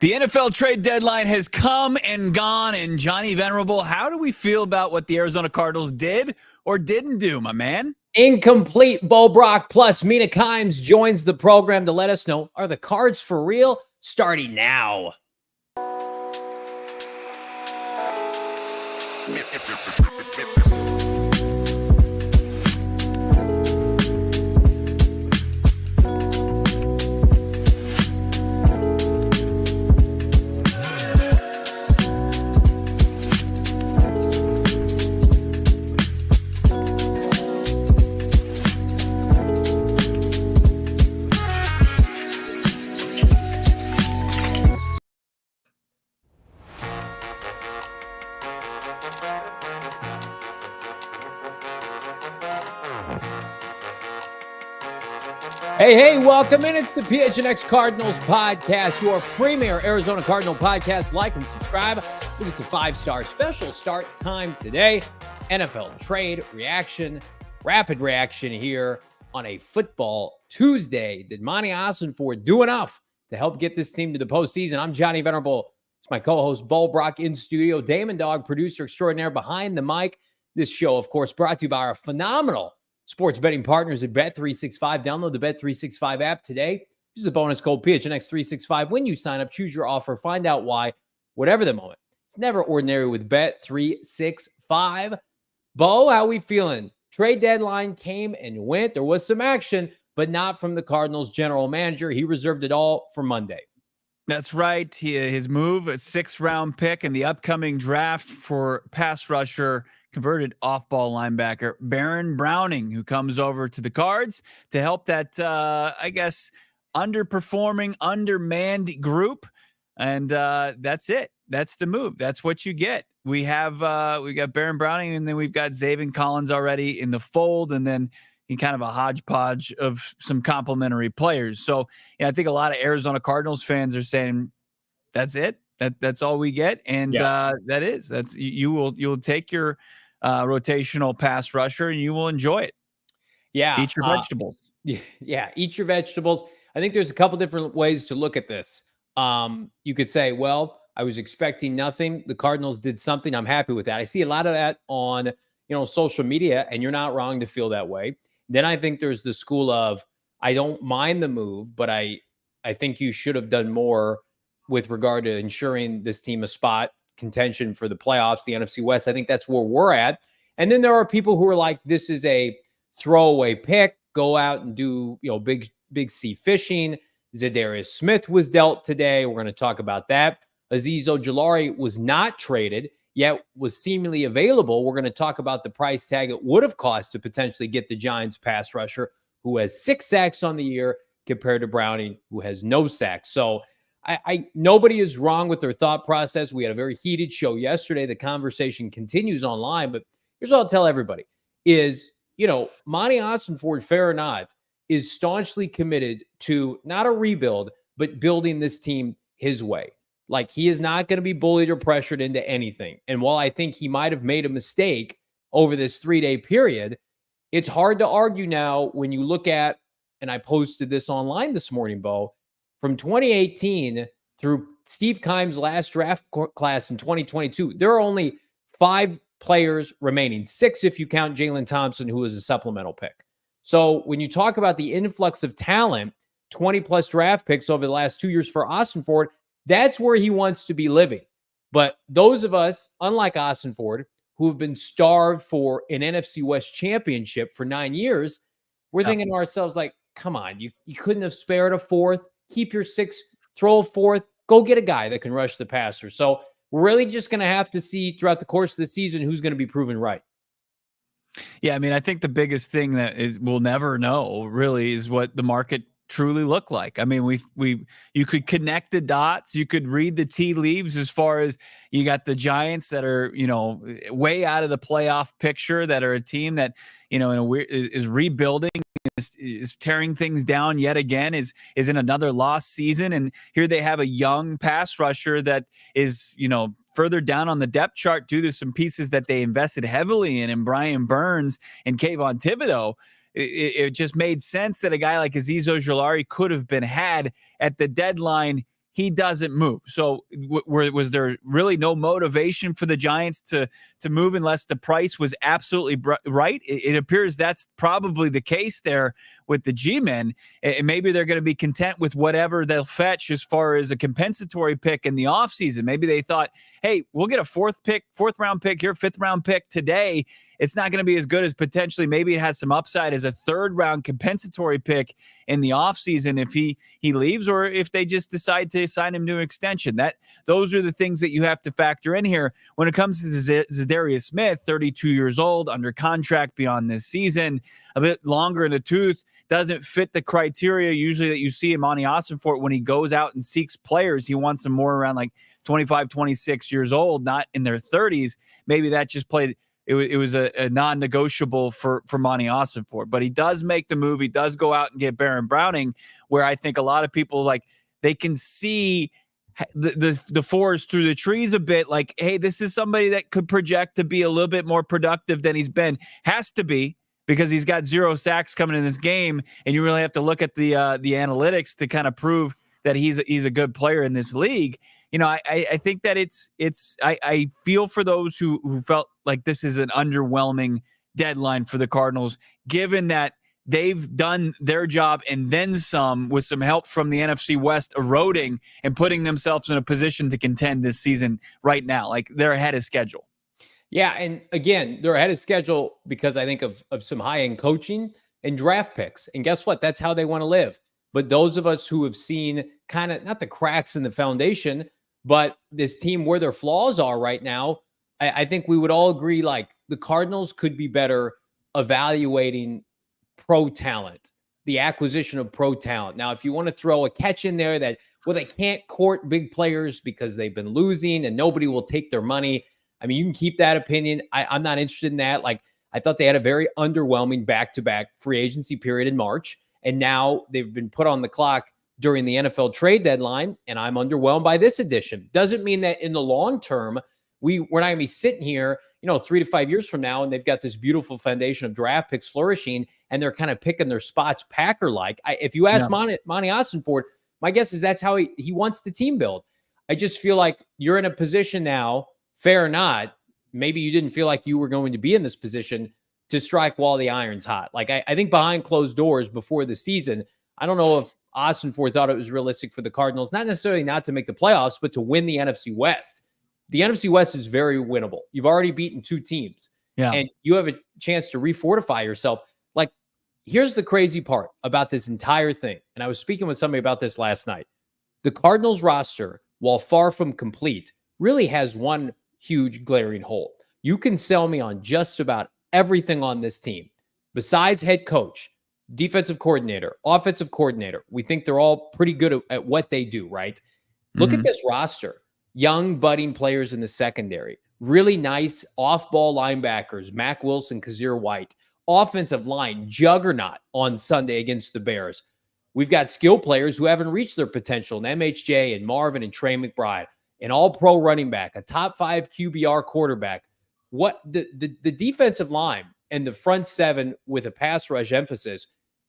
The NFL trade deadline has come and gone, and Johnny Venerable, how do we feel about what the Arizona Cardinals did or didn't do, my man? Incomplete. Bo Brock plus Mina Kimes joins the program to let us know, are the Cards for real? Starting now. Hey, welcome in. It's the PHNX Cardinals podcast, your premier Arizona Cardinal podcast. Like and subscribe. Give us a 5-star special start time today. NFL trade reaction, rapid reaction here on a football Tuesday. Did Monti Ossenfort do enough to help get this team to the postseason? I'm Johnny Venerable. It's my co-host, Bo Brock, in studio. Damon, Dawg, producer extraordinaire behind the mic. This show, of course, brought to you by our phenomenal sports betting partners at Bet365. Download the Bet365 app today. Use the bonus code PHNX365 when you sign up. Choose your offer. Find out why. Whatever the moment, it's never ordinary with Bet365. Bo, how we feeling? Trade deadline came and went. There was some action, but not from the Cardinals general manager. He reserved it all for Monday. That's right. His move, a 6th-round pick in the upcoming draft for pass rusher, converted off-ball linebacker Baron Browning, who comes over to the Cards to help that, underperforming, undermanned group. And that's it. That's the move. That's what you get. We got Baron Browning, and then we've got Zaven Collins already in the fold, and then in kind of a hodgepodge of some complementary players. So I think a lot of Arizona Cardinals fans are saying, that's it. That's all we get. And you'll take your rotational pass rusher and you will enjoy it. Yeah. Eat your vegetables. Yeah. Eat your vegetables. I think there's a couple different ways to look at this. You could say, well, I was expecting nothing. The Cardinals did something. I'm happy with that. I see a lot of that on, social media, and you're not wrong to feel that way. Then I think there's the school of, I don't mind the move, but I think you should have done more with regard to ensuring this team a spot contention for the playoffs, the NFC West. I think that's where we're at. And then there are people who are like, this is a throwaway pick. Go out and do, big sea fishing. Zadarius Smith was dealt today. We're going to talk about that. Azeez Ojulari was not traded, yet was seemingly available. We're going to talk about the price tag it would have cost to potentially get the Giants pass rusher, who has 6 sacks on the year compared to Browning, who has no sacks. So nobody is wrong with their thought process. We had a very heated show yesterday. The conversation continues online, but here's what I'll tell everybody is, Monti Ossenfort, fair or not, is staunchly committed to not a rebuild, but building this team his way. Like, he is not going to be bullied or pressured into anything. And while I think he might have made a mistake over this 3-day period, it's hard to argue now when you look at, and I posted this online this morning, Bo, from 2018 through Steve Kimes' last draft class in 2022, there are only 5 players remaining, 6 if you count Jalen Thompson, who was a supplemental pick. So when you talk about the influx of talent, 20-plus draft picks over the last 2 years for Ossenfort, that's where he wants to be living. But those of us, unlike Ossenfort, who have been starved for an NFC West championship for 9 years, we're thinking to ourselves, like, come on, you couldn't have spared a 4th. Keep your 6, throw a 4th, go get a guy that can rush the passer. So we're really just going to have to see throughout the course of the season who's going to be proven right. Yeah, I mean, I think the biggest thing we'll never know really is what the market truly look like. I mean, you could connect the dots, you could read the tea leaves as far as you got the Giants that are, way out of the playoff picture, that are a team that, is rebuilding, is tearing things down yet again, is in another lost season. And here they have a young pass rusher that is, further down on the depth chart due to some pieces that they invested heavily in Brian Burns and Kayvon Thibodeau. It just made sense that a guy like Azeez Ojulari could have been had at the deadline he doesn't move. So was there really no motivation for the Giants to move unless the price was absolutely right? It appears that's probably the case there with the G-men. And maybe they're going to be content with whatever they'll fetch as far as a compensatory pick in the offseason. Maybe they thought, hey, we'll get a fourth round pick here, fifth round pick today. It's not going to be as good as potentially maybe it has some upside as a third round compensatory pick in the offseason if he leaves, or if they just decide to sign him to an extension. Those are the things that you have to factor in here. When it comes to Zadarius Smith, 32 years old, under contract beyond this season, a bit longer in the tooth, doesn't fit the criteria usually that you see in Monti Ossenfort when he goes out and seeks players. He wants them more around like 25, 26 years old, not in their 30s. Maybe that just played. It was a non-negotiable for Monti Ossenfort, but he does make the move. He does go out and get Baron Browning, where I think a lot of people, like, they can see the forest through the trees a bit. Like, hey, this is somebody that could project to be a little bit more productive than he's been. Has to be, because he's got 0 sacks coming in this game, and you really have to look at the analytics to kind of prove that he's a good player in this league. You know, I think that I feel for those who felt like this is an underwhelming deadline for the Cardinals, given that they've done their job and then some, with some help from the NFC West eroding and putting themselves in a position to contend this season right now. Like, they're ahead of schedule. Yeah, and again, they're ahead of schedule because I think of some high-end coaching and draft picks. And guess what? That's how they want to live. But those of us who have seen kind of, not the cracks in the foundation, but this team where their flaws are right now, I think we would all agree, like, the Cardinals could be better evaluating pro talent, the acquisition of pro talent. Now, if you want to throw a catch in there that, well, they can't court big players because they've been losing and nobody will take their money, I mean, you can keep that opinion. I'm not interested in that. Like, I thought they had a very underwhelming back-to-back free agency period in March, and now they've been put on the clock during the NFL trade deadline, and I'm underwhelmed by this addition. Doesn't mean that in the long term, we're not going to be sitting here, 3 to 5 years from now, and they've got this beautiful foundation of draft picks flourishing, and they're kind of picking their spots Packer-like. If you ask Monti Ossenfort, my guess is that's how he wants the team build. I just feel like you're in a position now, fair or not, maybe you didn't feel like you were going to be in this position to strike while the iron's hot. Like, I think behind closed doors before the season, I don't know if Ossenfort thought it was realistic for the Cardinals, not necessarily not to make the playoffs, but to win the NFC West. The NFC West is very winnable. You've already beaten 2 teams, and you have a chance to refortify yourself. Like, here's the crazy part about this entire thing, and I was speaking with somebody about this last night. The Cardinals roster, while far from complete, really has one huge glaring hole. You can sell me on just about everything on this team, besides head coach, defensive coordinator, offensive coordinator. We think they're all pretty good at what they do, right? Look at this roster. Young, budding players in the secondary. Really nice off-ball linebackers, Mack Wilson, Kazir White. Offensive line, juggernaut on Sunday against the Bears. We've got skill players who haven't reached their potential, and MHJ and Marvin and Trey McBride. An all-pro running back, a top 5 QBR quarterback. What the defensive line and the front seven with a pass rush emphasis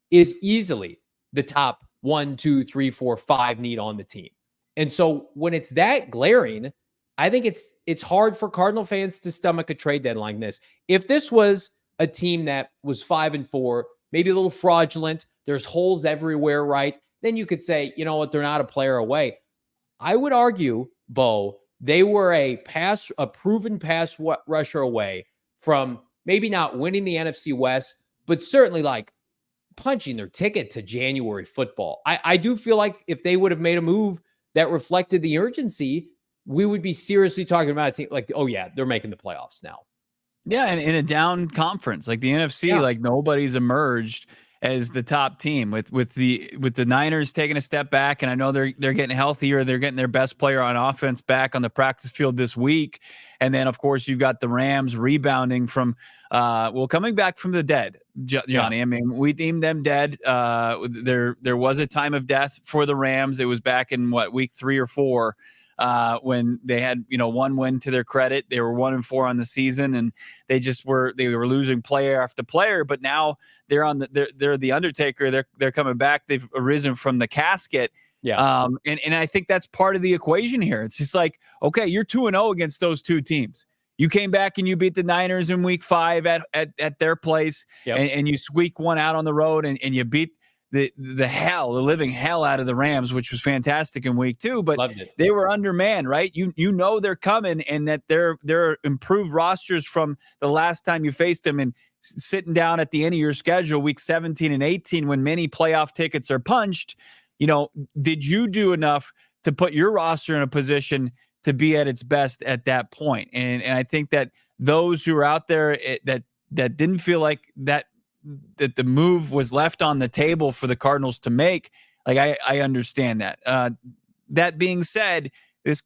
is easily the top 1, 2, 3, 4, 5 need on the team. And so when it's that glaring, I think it's hard for Cardinal fans to stomach a trade deadline like this. If this was a team that was 5-4, maybe a little fraudulent, there's holes everywhere, right? Then you could say, you know what, they're not a player away. I would argue, Bo, they were a proven pass rusher away from maybe not winning the NFC West, but certainly like punching their ticket to January football. I do feel like if they would have made a move that reflected the urgency, we would be seriously talking about a team like, oh yeah, they're making the playoffs now. Yeah, and in a down conference like the NFC, like nobody's emerged as the top team with the Niners taking a step back, and I know they're getting healthier. They're getting their best player on offense back on the practice field this week, and then of course you've got the Rams rebounding from coming back from the dead, Johnny. Yeah. I mean, we deemed them dead. There was a time of death for the Rams. It was back in week 3 or 4. When they had, one win to their credit. They were 1-4 on the season, and they were losing player after player, but now they're the Undertaker. They're coming back. They've arisen from the casket. Yeah. And I think that's part of the equation here. It's just like, okay, you're 2-0 against those two teams. You came back and you beat the Niners in week 5 at their place, Yep. and you squeak one out on the road, and you beat the living hell out of the Rams, which was fantastic in week 2, but they were undermanned, right? You know they're coming, and that they're improved rosters from the last time you faced them, and sitting down at the end of your schedule, week 17 and 18, when many playoff tickets are punched. Did you do enough to put your roster in a position to be at its best at that point? And I think that those who are out there that didn't feel like that the move was left on the table for the Cardinals to make, like I understand that. That being said, this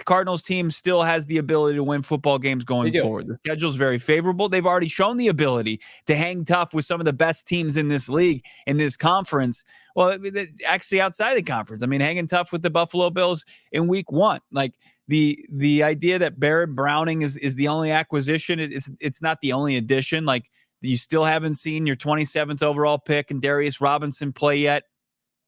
Cardinals team still has the ability to win football games going forward. The schedule is very favorable. They've already shown the ability to hang tough with some of the best teams in this league, in this conference. Well, actually outside the conference. I mean, hanging tough with the Buffalo Bills in week 1. Like the idea that Baron Browning is the only acquisition, it's not the only addition. Like, you still haven't seen your 27th overall pick and Darius Robinson play yet.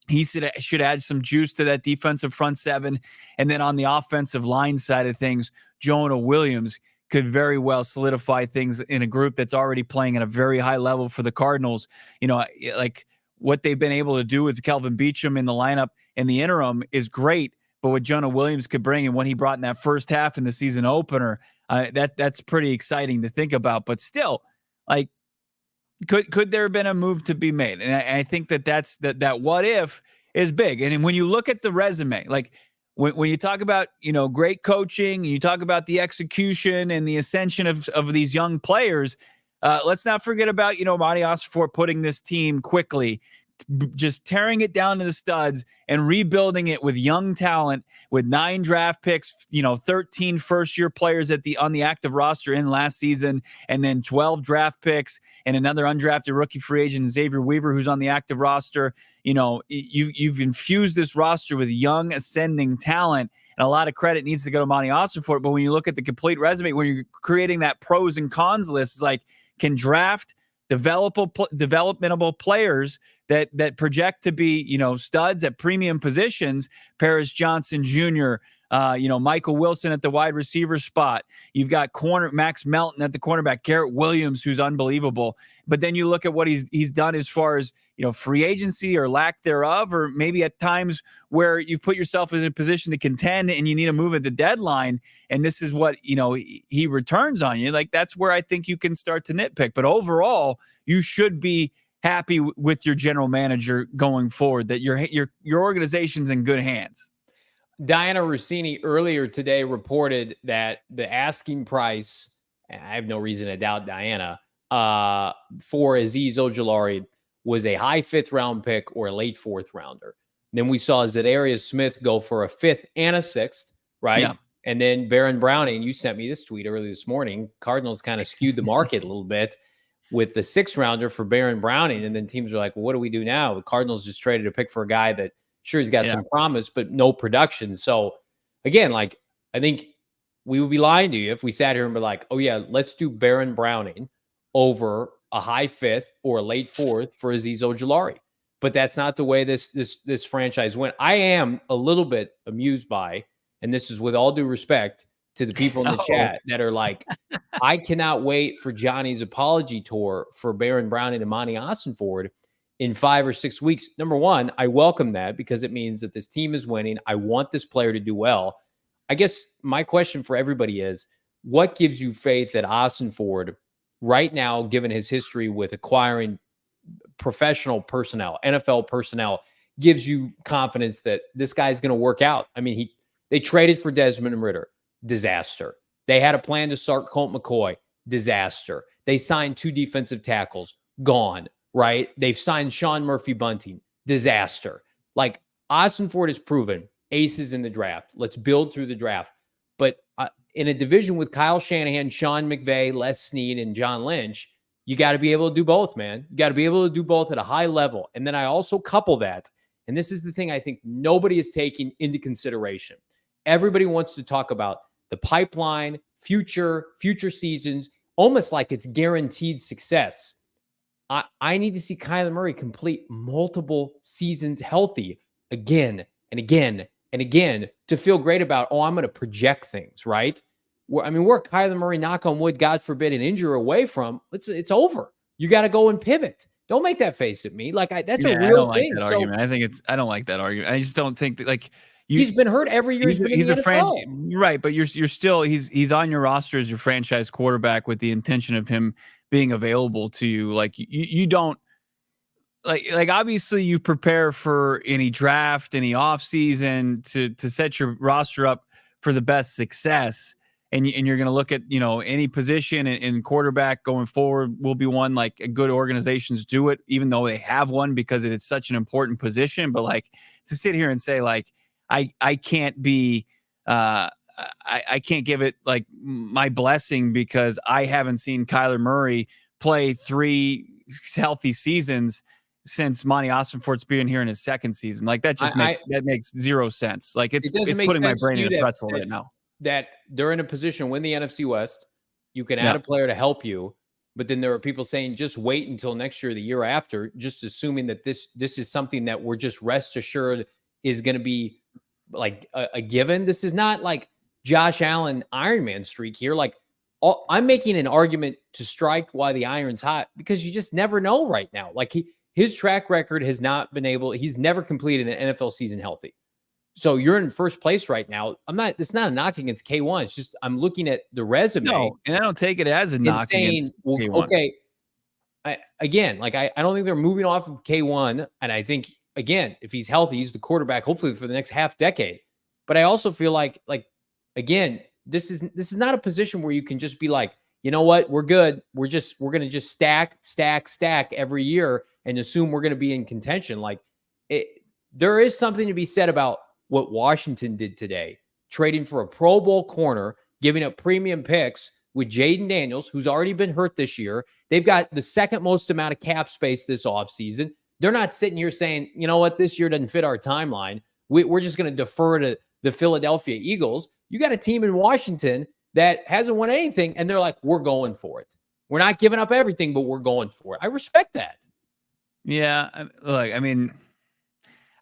He should add some juice to that defensive front 7. And then on the offensive line side of things, Jonah Williams could very well solidify things in a group that's already playing at a very high level for the Cardinals. Like what they've been able to do with Kelvin Beachum in the lineup in the interim is great. But what Jonah Williams could bring and what he brought in that first half in the season opener, that's pretty exciting to think about. But still, like, could there have been a move to be made? And I think that what if is big. And when you look at the resume, like when you talk about, great coaching, you talk about the execution and the ascension of these young players, let's not forget about, Monti Ossenfort putting this team quickly, just tearing it down to the studs and rebuilding it with young talent, with 9 draft picks, 13 first-year players on the active roster in last season, and then 12 draft picks and another undrafted rookie free agent, Xavier Weaver, who's on the active roster. You've infused this roster with young ascending talent, and a lot of credit needs to go to Monti Ossenfort. But when you look at the complete resume, when you're creating that pros and cons list, it's like, can draft developmental players that project to be, studs at premium positions. Paris Johnson Jr., Michael Wilson at the wide receiver spot. You've got Max Melton at the cornerback, Garrett Williams, who's unbelievable. But then you look at what he's done as far as, free agency or lack thereof, or maybe at times where you've put yourself in a position to contend and you need to move at the deadline. And this is what, he returns on you. Like, that's where I think you can start to nitpick. But overall, you should be happy with your general manager going forward, that your organization's in good hands. Diana Rossini earlier today reported that the asking price, and I have no reason to doubt Diana, for Azeez Ojulari was a high 5th round pick or a late 4th rounder. Then we saw Zadarius Smith go for a 5th and a 6th, right? Yeah. And then Baron Browning, you sent me this tweet early this morning. Cardinals kind of skewed the market a little bit with the 6th rounder for Baron Browning. And then teams are like, well, what do we do now? The Cardinals just traded a pick for a guy that, sure, he's got some promise, but no production. So again, like, I think we would be lying to you if we sat here and be like, oh yeah, let's do Baron Browning over a high 5th or a late 4th for Azeez Ojulari. But that's not the way this franchise went. I am a little bit amused by, and this is with all due respect to the people in the chat that are like, I cannot wait for Johnny's apology tour for Baron Browning and Monti Ossenfort in 5 or 6 weeks. Number one, I welcome that because it means that this team is winning. I want this player to do well. I guess my question for everybody is, what gives you faith that Ossenfort right now, given his history with acquiring professional personnel, NFL personnel, gives you confidence that this guy's going to work out? I mean, they traded for Desmond Ridder, disaster. They had a plan to start Colt McCoy, disaster. They signed 2 defensive tackles, gone, right? They've signed Sean Murphy-Bunting, disaster. Like, Ossenfort has proven aces in the draft. Let's build through the draft. But in a division with Kyle Shanahan, Sean McVay, Les Snead, and John Lynch, you got to be able to do both, man. You got to be able to do both at a high level. And then I also couple that, and this is the thing I think nobody is taking into consideration. Everybody wants to talk about the pipeline, future seasons, almost like it's guaranteed success. I need to see Kyler Murray complete multiple seasons healthy. Again, and again to feel great about, oh, I'm going to project things, right? We're Kyler Murray, knock on wood, God forbid, an injury away from, it's over. You got to go and pivot. Don't make that face at me. Like, that's a I real don't like thing. that So argument. I don't like that argument. I just don't think that, like, he's been hurt every year he's been in the NFL. Right, but you're still he's on your roster as your franchise quarterback with the intention of him being available to you. Like, you don't like obviously you prepare for any draft, any offseason to set your roster up for the best success. And you're going to look at, any position in quarterback going forward will be one, like, good organizations do it, even though they have one, because it's such an important position. But, like, to sit here and say, like, I can't be, I can't give it, like, my blessing because I haven't seen Kyler Murray play 3 healthy seasons since Monti Ossenfort's been here in his 2nd season. Like, that just makes zero sense. Like, it's putting my brain in a pretzel right now. That they're in a position to win the NFC West. You can add a player to help you, but then there are people saying just wait until next year, the year after, just assuming that this is something that we're just rest assured is going to be like a given. This is not like Josh Allen Iron Man streak here. Like, I'm making an argument to strike while the iron's hot, because you just never know right now. Like, his track record has not been he's never completed an NFL season healthy. So you're in first place right now. It's not a knock against K1. It's just, I'm looking at the resume. No, and I don't take it as a knock against K1. Okay. I don't think they're moving off of K1. And I think, again, if he's healthy, he's the quarterback, hopefully for the next half decade. But I also feel like, again, this is not a position where you can just be like, you know what, we're good. We're going to just stack every year and assume we're going to be in contention. Like, there is something to be said about what Washington did today, trading for a Pro Bowl corner, giving up premium picks with Jaden Daniels, who's already been hurt this year. They've got the 2nd most amount of cap space this offseason. They're not sitting here saying, you know what, this year doesn't fit our timeline. We're just going to defer to the Philadelphia Eagles. You got a team in Washington that hasn't won anything, and they're like, we're going for it. We're not giving up everything, but we're going for it. I respect that. Yeah, look,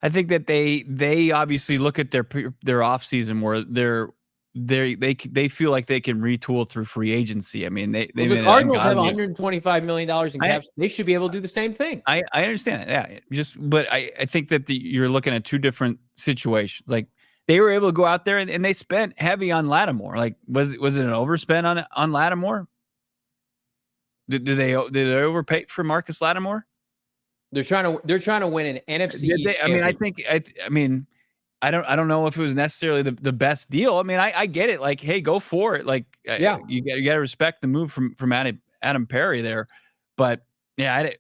I think that they obviously look at their off season where they feel like they can retool through free agency. The Cardinals have $125 million in caps. They should be able to do the same thing. I understand. Yeah, but I think that you're looking at 2 different situations. Like, they were able to go out there and they spent heavy on Lattimore. Like, was it an overspend on Lattimore? Did they overpay for Marcus Lattimore? They're trying to win an NFC East. I don't know if it was necessarily the best deal. I get it. Like, hey, go for it. Like, you got to respect the move from Adam Perry there. But yeah,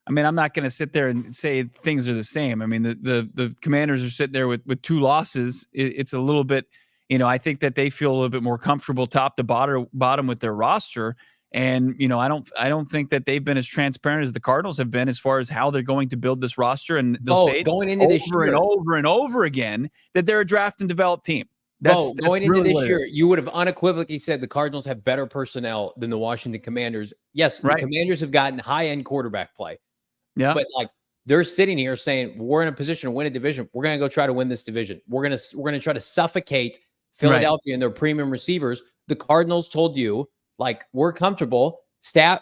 I'm not going to sit there and say things are the same. The Commanders are sitting there with 2 losses. It's a little bit, I think that they feel a little bit more comfortable top to bottom with their roster. And, I don't think that they've been as transparent as the Cardinals have been as far as how they're going to build this roster. And they'll say going into this year and over and over again that they're a draft and develop team. Going into this year, you would have unequivocally said the Cardinals have better personnel than the Washington Commanders. Yes, right. The Commanders have gotten high-end quarterback play. Yeah. But, like, they're sitting here saying, we're in a position to win a division. We're going to go try to win this division. We're going to try to suffocate Philadelphia and their premium receivers. The Cardinals told you, like, we're comfortable.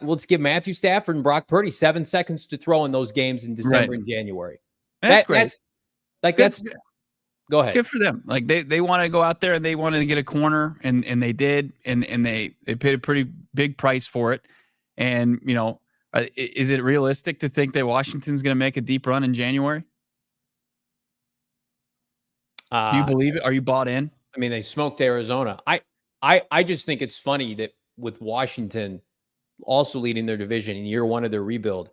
Let's give Matthew Stafford and Brock Purdy 7 seconds to throw in those games in December and January. That's great. Go ahead. Good for them. Like, they want to go out there and they wanted to get a corner, and they did, and they paid a pretty big price for it. And, is it realistic to think that Washington's going to make a deep run in January? Do you believe it? Are you bought in? They smoked Arizona. I just think it's funny that with Washington also leading their division in year 1 of their rebuild,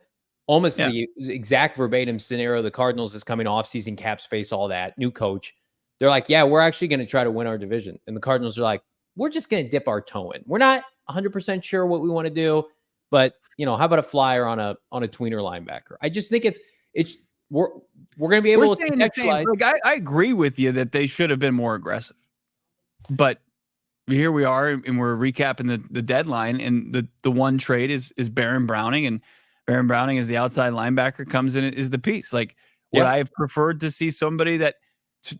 almost the exact verbatim scenario. The Cardinals is coming off season cap space, all that, new coach. They're like, yeah, we're actually going to try to win our division. And the Cardinals are like, we're just going to dip our toe in. We're not 100% sure what we want to do, but how about a flyer on a tweener linebacker? I just think we're going to be able to contextualize. Like, I agree with you that they should have been more aggressive, but here we are, and we're recapping the deadline, and the one trade is Baron Browning, and Baron Browning as the outside linebacker comes in is the piece. Like, would I have preferred to see somebody that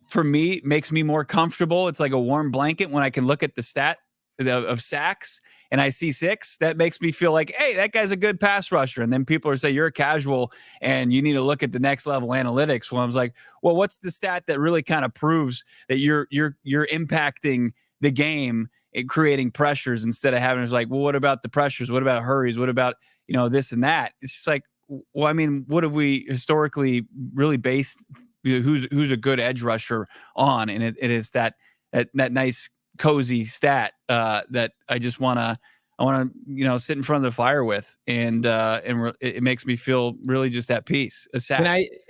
for me, makes me more comfortable. It's like a warm blanket when I can look at the stat of sacks and I see 6. That makes me feel like, hey, that guy's a good pass rusher. And then people are saying you're a casual and you need to look at the next level analytics. Well, I was like, well, what's the stat that really kind of proves that you're impacting the game and creating pressures instead of having, it's like, well, what about the pressures? What about hurries? What about, this and that? It's just like, well, I mean, what have we historically really based who's a good edge rusher on? And it is that nice cozy stat that I just want to sit in front of the fire with, and it makes me feel really just at peace. A sack.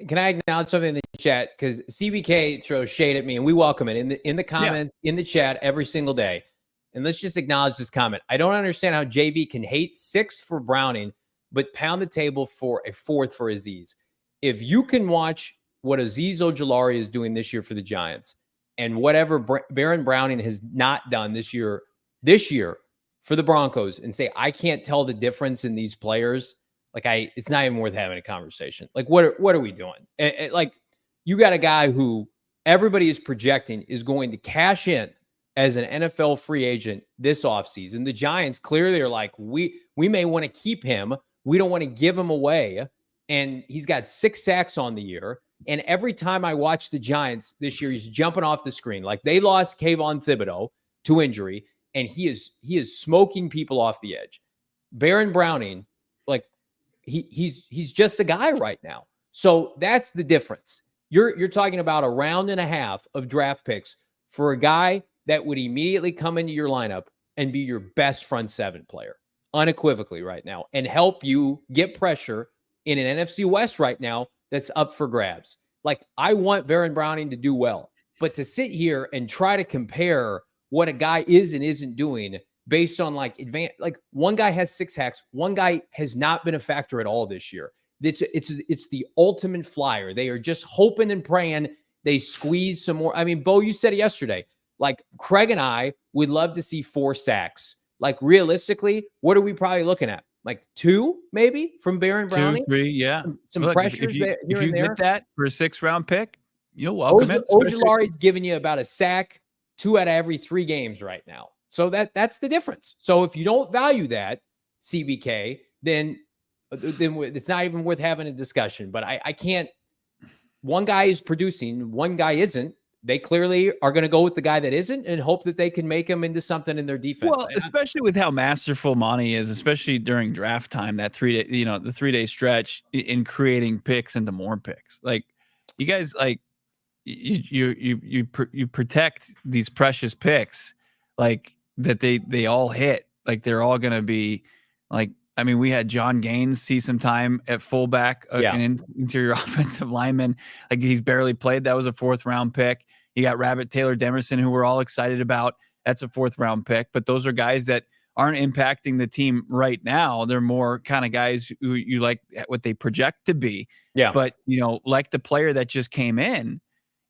Can I acknowledge something in the chat, because CBK throws shade at me and we welcome it in the comments, in the chat every single day. And let's just acknowledge this comment. I don't understand how JV can hate 6 for Browning but pound the table for a 4th for Azeez. If you can watch what Azeez Ojulari is doing this year for the Giants, and whatever Baron Browning has not done this year for the Broncos, and say, I can't tell the difference in these players, it's not even worth having a conversation. Like, what are we doing? Like, you got a guy who everybody is projecting is going to cash in as an NFL free agent this offseason. The Giants clearly are like, we may want to keep him. We don't want to give him away. And he's got 6 sacks on the year. And every time I watch the Giants this year, he's jumping off the screen. Like, they lost Kayvon Thibodeau to injury, and he is smoking people off the edge. Baron Browning, like, he's just a guy right now. So that's the difference. You're talking about a round and a half of draft picks for a guy that would immediately come into your lineup and be your best front 7 player, unequivocally right now, and help you get pressure in an NFC West right now that's up for grabs. Like, I want Baron Browning to do well, but to sit here and try to compare what a guy is and isn't doing based on like one guy has 6 hacks, one guy has not been a factor at all this year. It's the ultimate flyer. They are just hoping and praying they squeeze some more. I mean, Bo, you said it yesterday. Like, Craig and I would love to see 4 sacks. Like, realistically, what are we probably looking at? Like 2, maybe, from Baron Browning? 2, 3, yeah. Some Look, pressures if you there. get that for a 6th-round pick, you'll welcome it. Ojulari's giving you about a sack 2 out of every 3 games right now. So that's the difference. So if you don't value that, CBK, then it's not even worth having a discussion. But I can't. One guy is producing, one guy isn't. They clearly are going to go with the guy that isn't and hope that they can make him into something in their defense. Well, especially with how masterful Monti is, especially during draft time, that 3-day, the 3-day stretch in creating picks into more picks. Like, you guys, like, you protect these precious picks, like, that they all hit. Like, they're all going to be like, I mean, we had John Gaines see some time at fullback, an interior offensive lineman. Like, he's barely played. That was a 4th-round pick. You got Rabbit Taylor Demerson, who we're all excited about. That's a 4th-round pick. But those are guys that aren't impacting the team right now. They're more kind of guys who you like what they project to be. Yeah. But, like the player that just came in,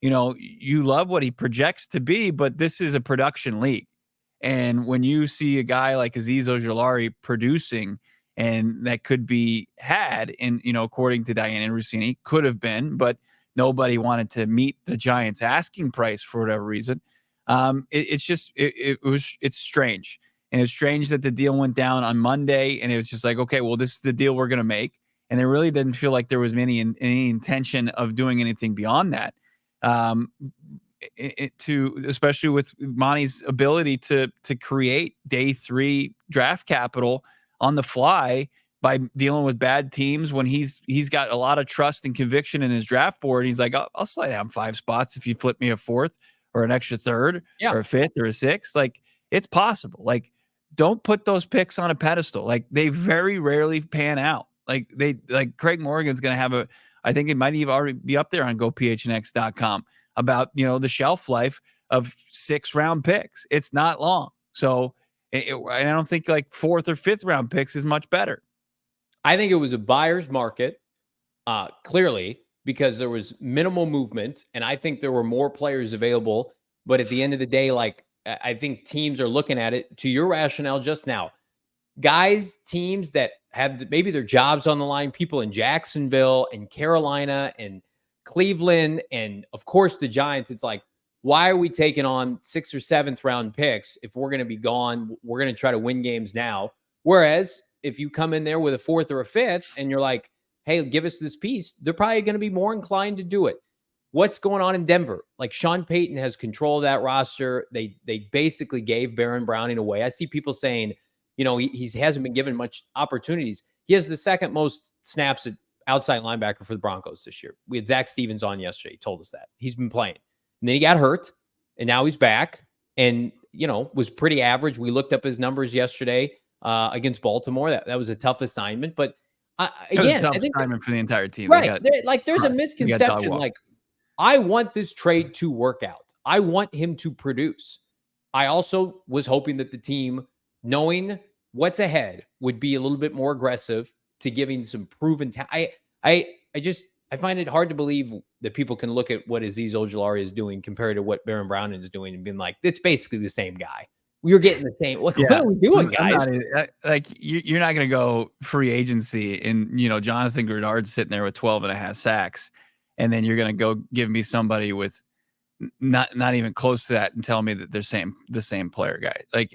you love what he projects to be, but this is a production league. And when you see a guy like Azeez Ojulari producing, and that could be had, and according to Diane Rossini, could have been, but nobody wanted to meet the Giants' asking price for whatever reason. It's strange, and it's strange that the deal went down on Monday, and it was just like, okay, well, this is the deal we're gonna make, and it really didn't feel like there was any intention of doing anything beyond that. Especially with Monti's ability to create day 3 draft capital on the fly by dealing with bad teams, when he's got a lot of trust and conviction in his draft board. He's like, I'll slide down 5 spots if you flip me a 4th or an extra 3rd or a 5th or a 6th. Like, it's possible. Like, don't put those picks on a pedestal. Like, they very rarely pan out. Like, Craig Morgan's going to have I think it might even already be up there on gophnx.com about, the shelf life of 6th-round picks. It's not long. So I don't think like 4th or 5th-round picks is much better. I think it was a buyer's market, clearly, because there was minimal movement, and I think there were more players available. But at the end of the day, like, I think teams are looking at it, to your rationale just now. Teams that have maybe their jobs on the line, people in Jacksonville and Carolina and Cleveland and, of course, the Giants, it's like, why are we taking on 6th or 7th round picks if we're going to be gone? We're going to try to win games now. Whereas if you come in there with a 4th or a 5th and you're like, hey, give us this piece, they're probably going to be more inclined to do it. What's going on in Denver? Like, Sean Payton has control of that roster. They basically gave Baron Browning away. I see people saying, he hasn't been given much opportunities. He has the 2nd most snaps at outside linebacker for the Broncos this year. We had Zach Stevens on yesterday. He told us that. He's been playing. And then he got hurt, and now he's back and, was pretty average. We looked up his numbers yesterday against Baltimore. That was a tough assignment. But again, tough assignment for the entire team. Right. There's a misconception. Like, I want this trade to work out. I want him to produce. I also was hoping that the team, knowing what's ahead, would be a little bit more aggressive to giving some proven talent. I find it hard to believe that people can look at what Azeez Ojulari is doing compared to what Baron Browning is doing and being like, it's basically the same guy. You're getting the same. What are we doing, guys? You're not going to go free agency and, Jonathan Grenard's sitting there with 12.5 sacks. And then you're going to go give me somebody with not even close to that and tell me that they're the same player, guy. Like,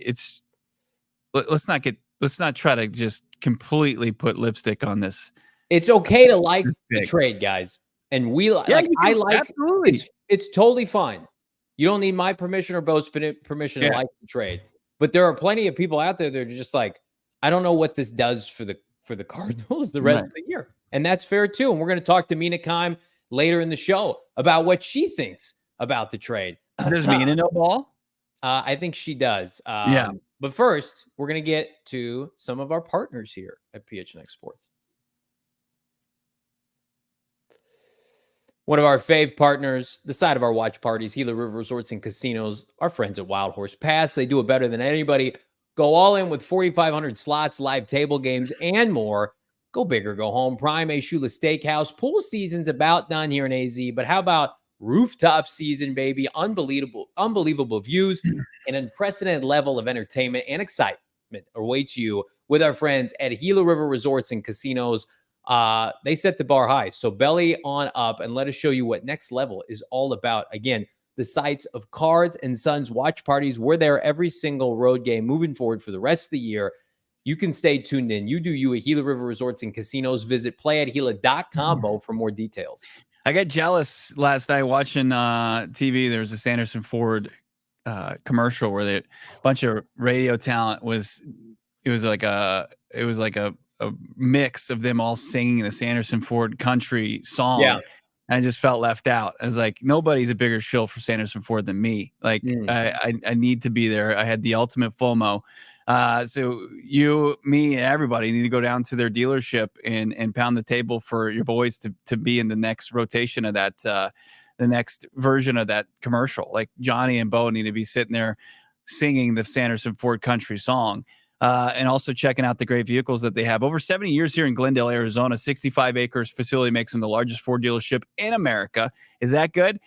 let's not try to just completely put lipstick on this. It's okay to like the trade, guys. And I like, absolutely. It's totally fine. You don't need my permission or Bo's permission to like the trade. But there are plenty of people out there that are just like, I don't know what this does for the Cardinals the rest of the year. And that's fair too. And we're going to talk to Mina Kimes later in the show about what she thinks about the trade. Does Mina know ball? I think she does. But first, we're going to get to some of our partners here at PHNX Sports. One of our fave partners, the side of our watch parties, Gila River Resorts and Casinos, our friends at Wild Horse Pass. They do it better than anybody. Go all in with 4,500 slots, live table games, and more. Go big or go home. Prime A Shula Steakhouse. Pool season's about done here in AZ, but how about rooftop season, baby? Unbelievable views, an unprecedented level of entertainment and excitement awaits you with our friends at Gila River Resorts and Casinos. They set the bar high. So belly on up and let us show you what next level is all about. Again, the sites of Cards and Sons watch parties. We're there every single road game moving forward for the rest of the year. You can stay tuned in. You do you at Gila River Resorts and Casinos. Visit playatgila.com for more details. I got jealous last night watching TV. There was a Sanderson Ford commercial where a bunch of radio talent it was like a mix of them all singing the Sanderson Ford country song. Yeah. And I just felt left out. I was like, nobody's a bigger shill for Sanderson Ford than me. Like, I need to be there. I had the ultimate FOMO. So you, me, and everybody need to go down to their dealership and pound the table for your boys to be in the next rotation of that, the next version of that commercial. Like, Johnny and Bo need to be sitting there singing the Sanderson Ford country song. And also checking out the great vehicles that they have. Over 70 years here in Glendale, Arizona, 65 acres facility makes them the largest Ford dealership in America. Is that good?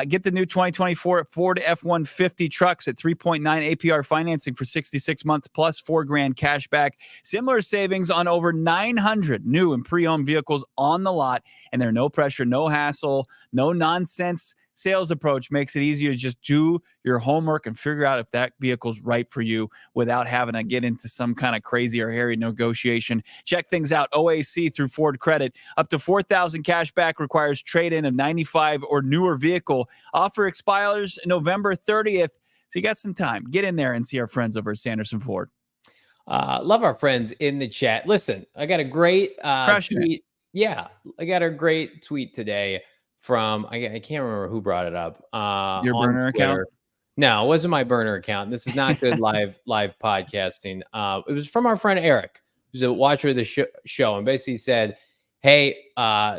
Get the new 2024 Ford F-150 trucks at 3.9 APR financing for 66 months plus $4,000 cash back. Similar savings on over 900 new and pre-owned vehicles on the lot. And they're no pressure, no hassle, no nonsense. Sales approach makes it easier to just do your homework and figure out if that vehicle's right for you without having to get into some kind of crazy or hairy negotiation. Check things out. OAC through Ford Credit. Up to $4,000 cash back requires trade-in of 95 or newer vehicle. Offer expires November 30th. So you got some time. Get in there and see our friends over at Sanderson Ford. Love our friends in the chat. Listen, I got a great tweet. Yeah, I got a great tweet today from, I can't remember who brought it up. Your burner account? No, it wasn't my burner account. This is not good live podcasting. It was from our friend Eric, who's a watcher of the show, and basically said, hey,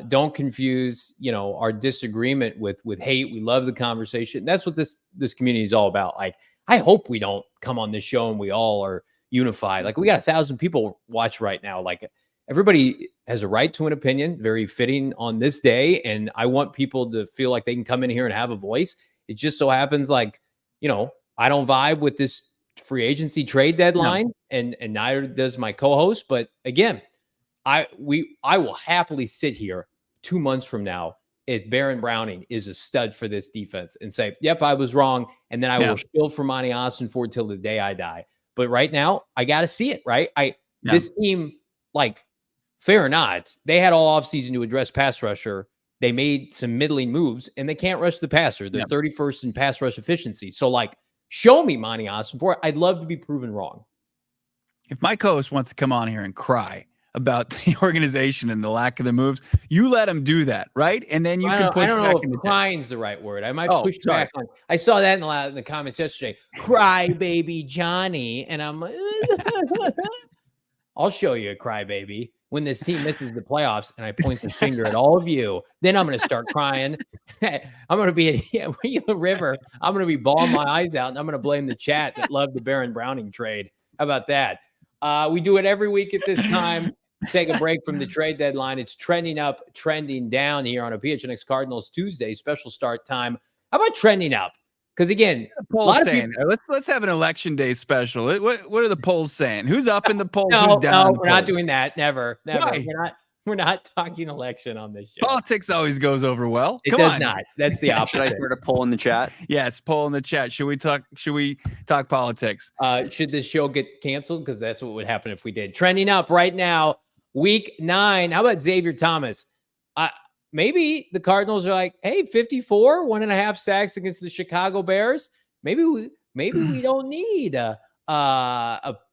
don't confuse, our disagreement with hate. We love the conversation. That's what this community is all about. Like, I hope we don't come on this show and we all are unified. Like, we got 1,000 people watch right now. Like, everybody has a right to an opinion, very fitting on this day. And I want people to feel like they can come in here and have a voice. It just so happens, like, I don't vibe with this free agency trade deadline, and neither does my co-host. But again, I will happily sit here 2 months from now if Baron Browning is a stud for this defense and say, yep, I was wrong. And then I will shield for Monti Ossenfort till the day I die. But right now, I got to see it, right? This team, like, fair or not, they had all offseason to address pass rusher. They made some middling moves, and they can't rush the passer. They're 31st in pass rush efficiency. So, like, show me Monti Ossenfort. I'd love to be proven wrong. If my co-host wants to come on here and cry about the organization and the lack of the moves, you let him do that, right? And then you can push back. I don't know if crying's the right word. I might push back on. I saw that in the comments yesterday. Cry baby Johnny, and I'm like, I'll show you a cry baby when this team misses the playoffs, and I point the finger at all of you. Then I'm going to start crying. I'm going to be in the river. I'm going to be bawling my eyes out, and I'm going to blame the chat that loved the Baron Browning trade. How about that? We do it every week at this time. Take a break from the trade deadline. It's trending up, trending down here on a PHNX Cardinals Tuesday special start time. How about trending up? Because again, polls saying let's have an election day special. What are the polls saying? Who's up in the polls? Who's down? No, we're not doing that. Never. Why? We're not talking election on this show. Politics always goes over well. It does not. That's the opposite. Should I start a poll in the chat? Yes, poll in the chat. Should we talk politics? Should this show get canceled? Because that's what would happen if we did. Trending up right now, week 9. How about Xavier Thomas? Maybe the Cardinals are like, hey, 54, 1.5 sacks against the Chicago Bears. Maybe we don't need a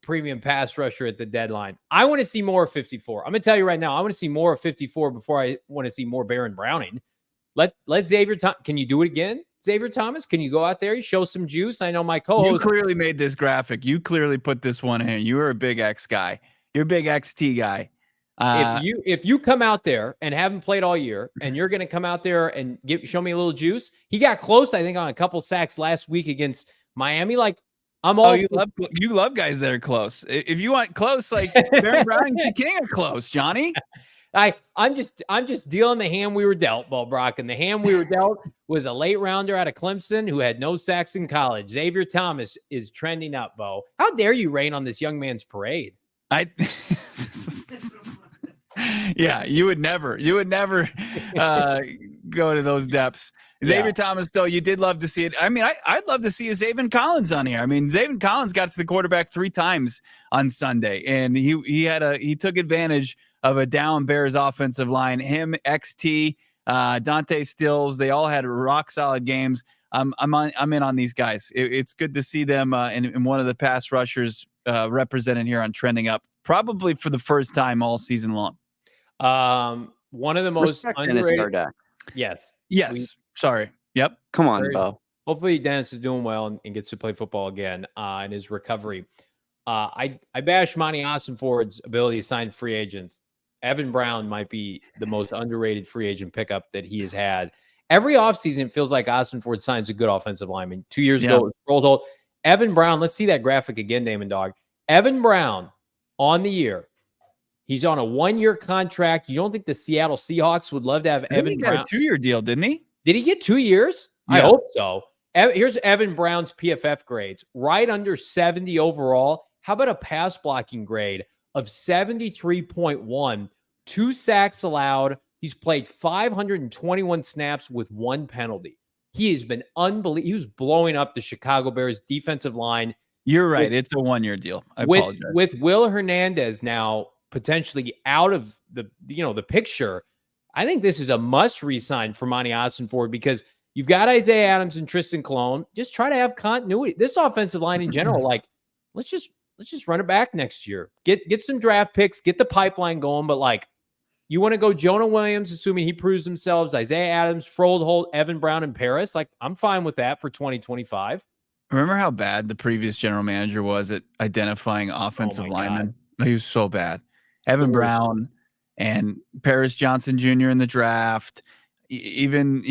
premium pass rusher at the deadline. I want to see more of 54. I'm going to tell you right now, I want to see more of 54 before I want to see more Baron Browning. Let Xavier Thomas. Can you do it again, Xavier Thomas? Can you go out there? You show some juice. I know my co-host. You clearly made this graphic. You clearly put this one in. You were a big X guy. You're a big XT guy. If you come out there and haven't played all year, and you're going to come out there and show me a little juice, he got close, I think, on a couple sacks last week against Miami. Like, I'm all you love guys that are close. If you want close, like Baron Browning, the king of close, Johnny. I'm just dealing the hand we were dealt, Brock, and the hand we were dealt was a late rounder out of Clemson who had no sacks in college. Xavier Thomas is trending up, Bo. How dare you rain on this young man's parade? Yeah, you would never go to those depths. Xavier Thomas, though, you did love to see it. I mean, I'd love to see a Zaven Collins on here. I mean, Zaven Collins got to the quarterback 3 times on Sunday, and he took advantage of a down Bears offensive line. Him, XT, Dante Stills, they all had rock solid games. I'm in on these guys. It's good to see them in one of the pass rushers represented here on Trending Up, probably for the first time all season long. One of the most underrated. Yes. Sorry. Yep. Come on, Bo. Hopefully Dennis is doing well and gets to play football again in his recovery. I bash Monti Ossenfort's ability to sign free agents. Evan Brown might be the most underrated free agent pickup that he has had. Every offseason, it feels like Ossenfort signs a good offensive lineman. 2 years ago, it was Rolled. Evan Brown, let's see that graphic again, Damon Dawg. Evan Brown on the year. He's on a 1-year contract. You don't think the Seattle Seahawks would love to have Evan Brown? He got a 2-year deal, didn't he? Did he get 2 years? Yeah. I hope so. Here's Evan Brown's PFF grades. Right under 70 overall. How about a pass blocking grade of 73.1? 2 sacks allowed. He's played 521 snaps with 1 penalty. He has been unbelievable. He was blowing up the Chicago Bears defensive line. You're right. It's a 1-year deal. I apologize. With Will Hernandez now potentially out of the picture, I think this is a must re-sign for Monti Ossenfort because you've got Isaiah Adams and Tristan Colon. Just try to have continuity. This offensive line in general, like let's just run it back next year. Get some draft picks, get the pipeline going. But like you want to go Jonah Williams, assuming he proves themselves, Isaiah Adams, Froldholt, Evan Brown, and Paris. Like I'm fine with that for 2025. Remember how bad the previous general manager was at identifying offensive linemen? He was so bad. Evan Brown and Paris Johnson Jr. in the draft, even,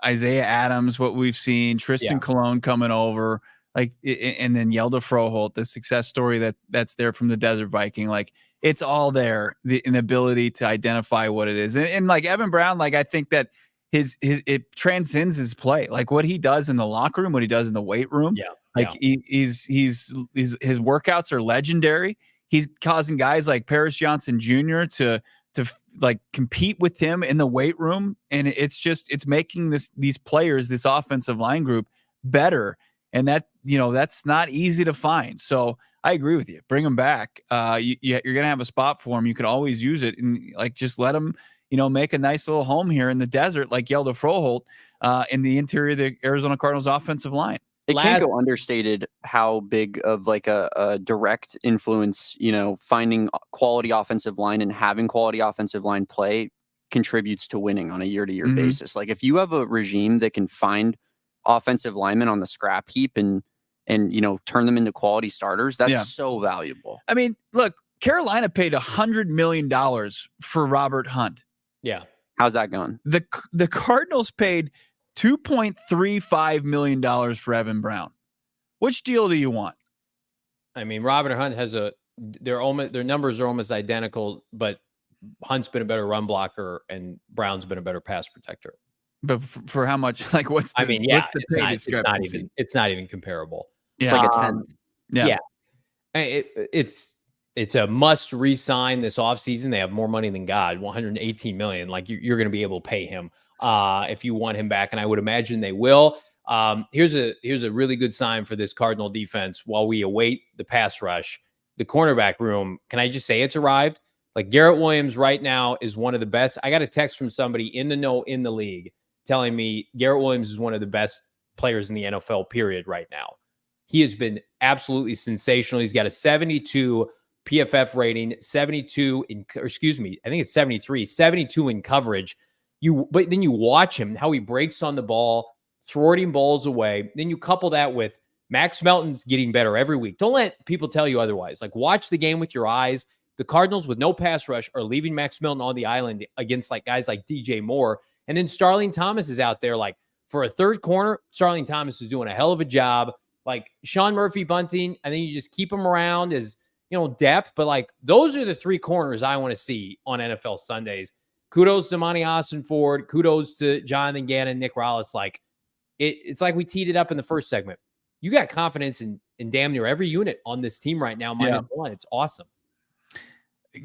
Isaiah Adams, what we've seen, Tristan Colon coming over, like, and then Yelda Froholt, the success story that's there from the Desert Viking. Like, it's all there, the ability to identify what it is. And like Evan Brown, like, I think that it transcends his play, like what he does in the locker room, what he does in the weight room. His workouts are legendary. He's causing guys like Paris Johnson Jr. to like compete with him in the weight room. And it's making these players, this offensive line group better. And that's not easy to find. So I agree with you. Bring him back. You're going to have a spot for him. You can always use it. And like, just let him, make a nice little home here in the desert, like Yelda Froholt, in the interior of the Arizona Cardinals offensive line. It can't go understated how big of like a direct influence, finding quality offensive line and having quality offensive line play contributes to winning on a year-to-year basis. Like if you have a regime that can find offensive linemen on the scrap heap and turn them into quality starters, that's so valuable. I mean, look, Carolina paid $100 million for Robert Hunt. Yeah. How's that going? The Cardinals paid $2.35 million for Evan Brown. Which deal do you want? I mean, Robert Hunt has their numbers are almost identical, but Hunt's been a better run blocker and Brown's been a better pass protector. But for how much? Like, what's the, it's not even comparable. Yeah. It's like a 10. Yeah. It's a must re-sign this offseason. They have more money than God, $118 million. Like you're going to be able to pay him if you want him back, and I would imagine they will. Here's a really good sign for this Cardinal defense while we await the pass rush. The cornerback room, can I just say it's arrived? Like Garrett Williams right now is one of the best. I got a text from somebody in the league telling me Garrett Williams is one of the best players in the NFL, period, right now. He has been absolutely sensational. He's got a 72 PFF rating, 72 I think it's 72 in coverage. But then you watch him, how he breaks on the ball, thwarting balls away. Then you couple that with Max Melton's getting better every week. Don't let people tell you otherwise. Like, watch the game with your eyes. The Cardinals, with no pass rush, are leaving Max Melton on the island against guys like DJ Moore. And then Starling Thomas is out there. Like, for a third corner, Starling Thomas is doing a hell of a job. Like, Sean Murphy Bunting, I think you just keep him around as, depth. But, like, those are the three corners I want to see on NFL Sundays. Kudos to Monti Ossenfort. Kudos to Jonathan Gannon, Nick Rallis. Like, it's like we teed it up in the first segment. You got confidence in damn near every unit on this team right now, -1. It's awesome.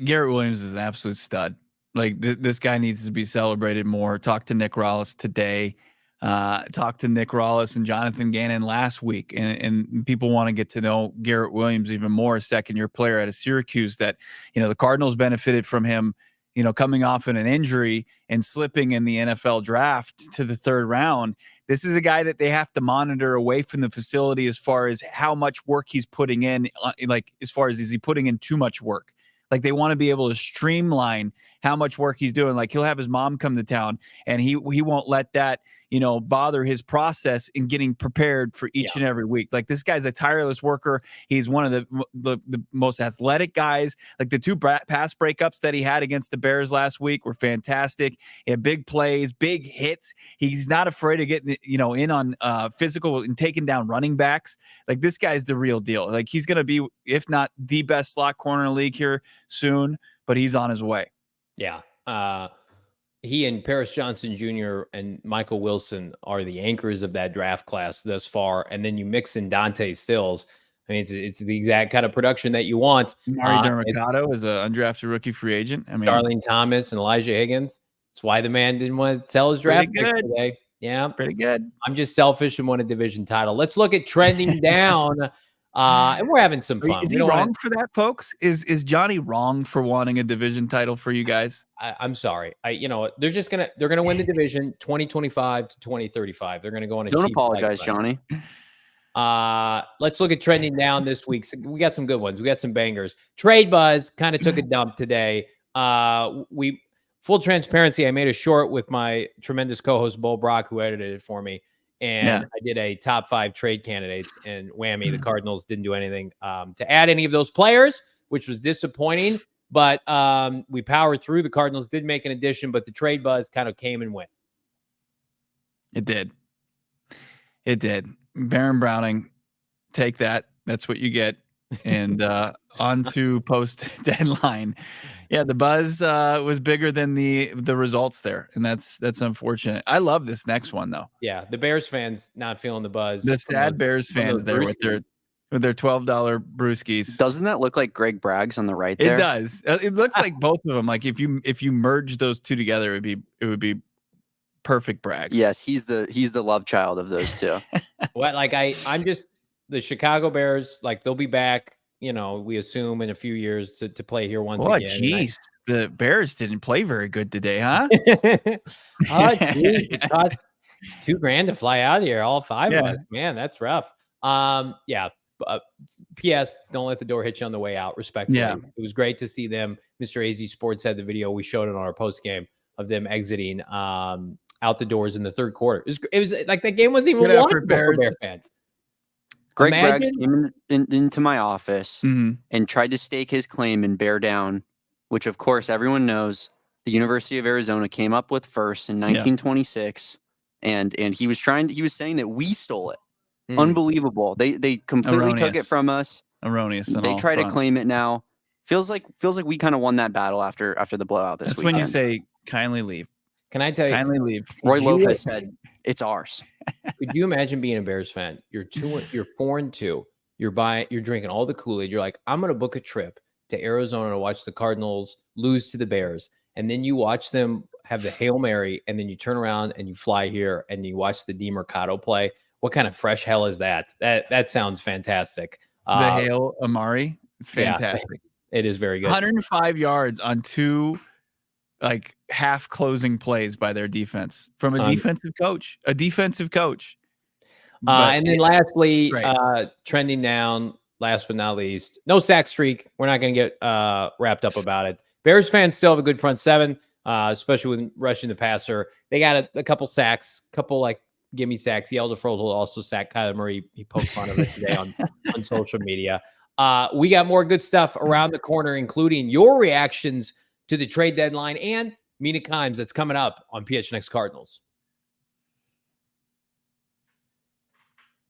Garrett Williams is an absolute stud. Like, this guy needs to be celebrated more. Talk to Nick Rallis today. Talked to Nick Rallis and Jonathan Gannon last week. And people want to get to know Garrett Williams even more, a second-year player out of Syracuse that, the Cardinals benefited from him, coming off in an injury and slipping in the NFL draft to the third round. This is a guy that they have to monitor away from the facility as far as how much work he's putting in, as far as is he putting in too much work? Like, they want to be able to streamline how much work he's doing. Like, he'll have his mom come to town and he won't let that, bother his process in getting prepared for each and every week. Like, this guy's a tireless worker. He's one of the most athletic guys. Like, the two pass breakups that he had against the Bears last week were fantastic. He had big plays, big hits. He's not afraid of getting, in on physical and taking down running backs. Like, this guy's the real deal. Like, he's going to be, if not the best slot corner in the league here soon, but he's on his way. Yeah. He and Paris Johnson Jr. and Michael Wilson are the anchors of that draft class thus far. And then you mix in Dante Stills. I mean, it's the exact kind of production that you want. Mari Dermicado is an undrafted rookie free agent. I mean, Starling Thomas and Elijah Higgins. That's why the man didn't want to sell his draft pick today. Yeah, pretty good. I'm just selfish and want a division title. Let's look at trending down. And we're having some fun. Is he wrong for that, folks? Is Johnny wrong for wanting a division title for you guys? I'm sorry. They're gonna win the division 2025 to 2035. They're gonna go on a Don't apologize, Johnny. Let's look at trending down this week. So we got some good ones. We got some bangers. Trade Buzz kind of took a dump today. Full transparency, I made a short with my tremendous co-host Bo Brack, who edited it for me. And I did a top 5 trade candidates, and whammy, the Cardinals didn't do anything to add any of those players, which was disappointing. But we powered through. The Cardinals did make an addition, but the trade buzz kind of came and went. It did. Baron Browning, take that. That's what you get. And on to post deadline. Yeah, the buzz was bigger than the results there, and that's unfortunate. I love this next one though. Yeah, the Bears fans not feeling the buzz. The sad Bears fans there with with their $12 brewskis. Doesn't that look like Greg Bragg's on the right It there? does. It looks like both of them. Like if you merge those two together, it would be perfect Braggs. Yes, he's the love child of those two. Well, like I'm just the Chicago Bears. Like they'll be back. You know, we assume in a few years to play here once again. Jeez, the Bears didn't play very good today, huh? Oh, geez, it cost $2,000 to fly out here. All 5 of Yeah. us. Man, that's rough. Yeah. P.S. Don't let the door hit you on the way out. Respectfully, Yeah. it was great to see them. Mr. AZ Sports had the video. We showed it on our post game of them exiting out the doors in the third quarter. It was like that game wasn't even Good effort, watchable for Bears. Bear fans. Greg Braggs Imagine- came into my office Mhm. and tried to stake his claim and bear down, which of course everyone knows the University of Arizona came up with first in 1926, and he was saying that we stole it. Unbelievable. They completely took it from us. Erroneous. They try to claim it now. Feels like we kind of won that battle after the blowout this That's weekend. when you say kindly leave. Can I tell you? Kindly leave. Roy Could you- Lopez said it's ours. Could you imagine being a Bears fan? You're 4-2. You're drinking all the Kool-Aid. You're like, I'm gonna book a trip to Arizona to watch the Cardinals lose to the Bears, and then you watch them have the Hail Mary, and then you turn around and you fly here and you watch the DeMercado play. What kind of fresh hell is that? That sounds fantastic. The Hail Amari. It's fantastic. Yeah, it is very good. 105 yards on 2 like half closing plays by their defense from a defensive coach. And then lastly, great. trending down, last but not least, no sack streak. We're not going to get wrapped up about it. Bears fans still have a good front seven, especially with rushing the passer. They got a couple sacks, couple like gimme sacks. Elderford will also sack Kyler Murray. He poked fun of it today on social media. We got more good stuff around the corner, including your reactions to the trade deadline and Mina Kimes that's coming up on PHNX Cardinals.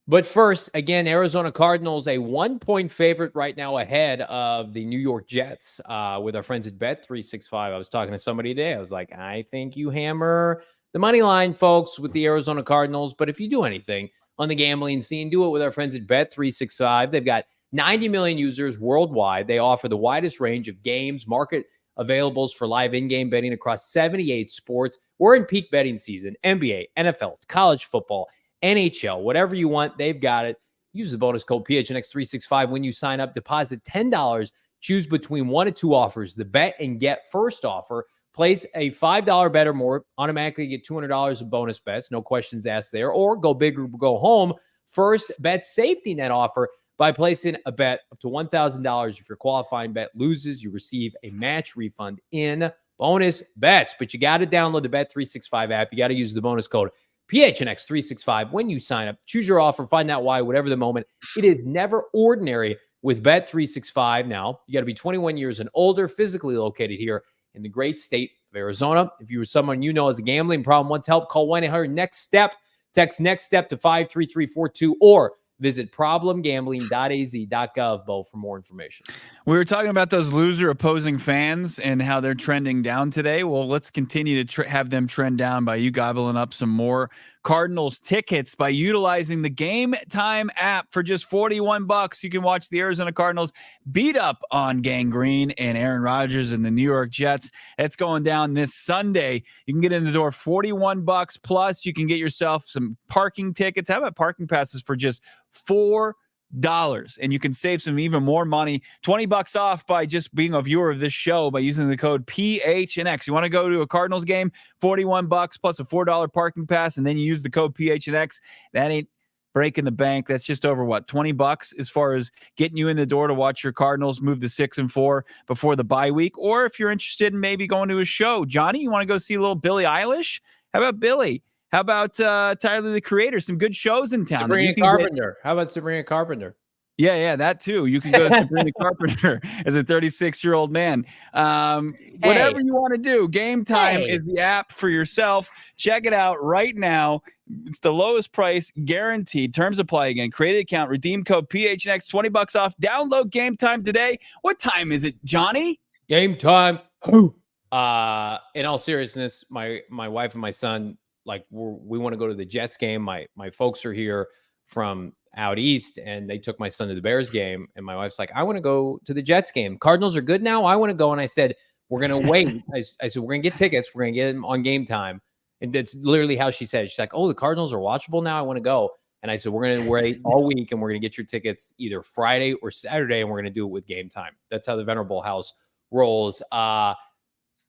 But first, again, Arizona Cardinals, a 1-point favorite right now ahead of the New York Jets with our friends at Bet365. I was talking to somebody today. I was like, I think you hammer the money line, folks, with the Arizona Cardinals. But if you do anything on the gambling scene, do it with our friends at Bet365. They've got 90 million users worldwide. They offer the widest range of games, market availables for live in-game betting across 78 sports. We're in peak betting season. NBA, NFL, college football, NHL, whatever you want, they've got it. Use the bonus code PHNX365 when you sign up. Deposit $10. Choose between 1 of 2 offers. The bet and get first offer. Place a $5 bet or more. Automatically get $200 of bonus bets. No questions asked there. Or go big or go home. First bet safety net offer. By placing a bet up to $1,000, if your qualifying bet loses, you receive a match refund in bonus bets. But you got to download the Bet365 app. You got to use the bonus code PHNX365 when you sign up. Choose your offer, find out why, whatever the moment. It is never ordinary with Bet365. Now, you got to be 21 years and older, physically located here in the great state of Arizona. If you or someone you know has a gambling problem, wants help, call 1-800-NEXT-STEP. Text NEXT STEP to 53342 or visit problemgambling.az.gov, Bo, for more information. We were talking about those loser opposing fans and how they're trending down today. Well, let's continue to have them trend down by you gobbling up some more Cardinals tickets by utilizing the Game Time app. For just $41, you can watch the Arizona Cardinals beat up on Gang Green and Aaron Rodgers and the New York Jets. That's going down this Sunday. You can get in the door $41 plus. You can get yourself some parking tickets. How about parking passes for just $4? And you can save some even more money, $20 off by just being a viewer of this show by using the code PHNX. You want to go to a Cardinals game, $41 plus a $4 parking pass, and then you use the code PHNX. That ain't breaking the bank. That's just over $20 as far as getting you in the door to watch your Cardinals move to 6-4 before the bye week. Or if you're interested in maybe going to a show, Johnny, you want to go see a little Billie Eilish? How about Billie? How about Tyler, the Creator? Some good shows in town. Sabrina Carpenter. How about Sabrina Carpenter? Yeah, that too. You can go to Sabrina Carpenter as a 36-year-old man. Whatever you want to do. Game Time is the app for yourself. Check it out right now. It's the lowest price guaranteed. Terms apply again. Create an account. Redeem code PHNX. $20 off. Download Game Time today. What time is it, Johnny? Game time. In all seriousness, my wife and my son, like we want to go to the Jets game. My folks are here from out east, and they took my son to the Bears game, and my wife's like, I want to go to the Jets game. Cardinals are good now. I want to go. And I said, we're going to wait. I said, we're going to get tickets. We're going to get them on game time. And that's literally how she said it. She's like, oh, the Cardinals are watchable now. I want to go. And I said, we're going to wait all week, and we're going to get your tickets either Friday or Saturday, and we're going to do it with game time. That's how the Venerable house rolls.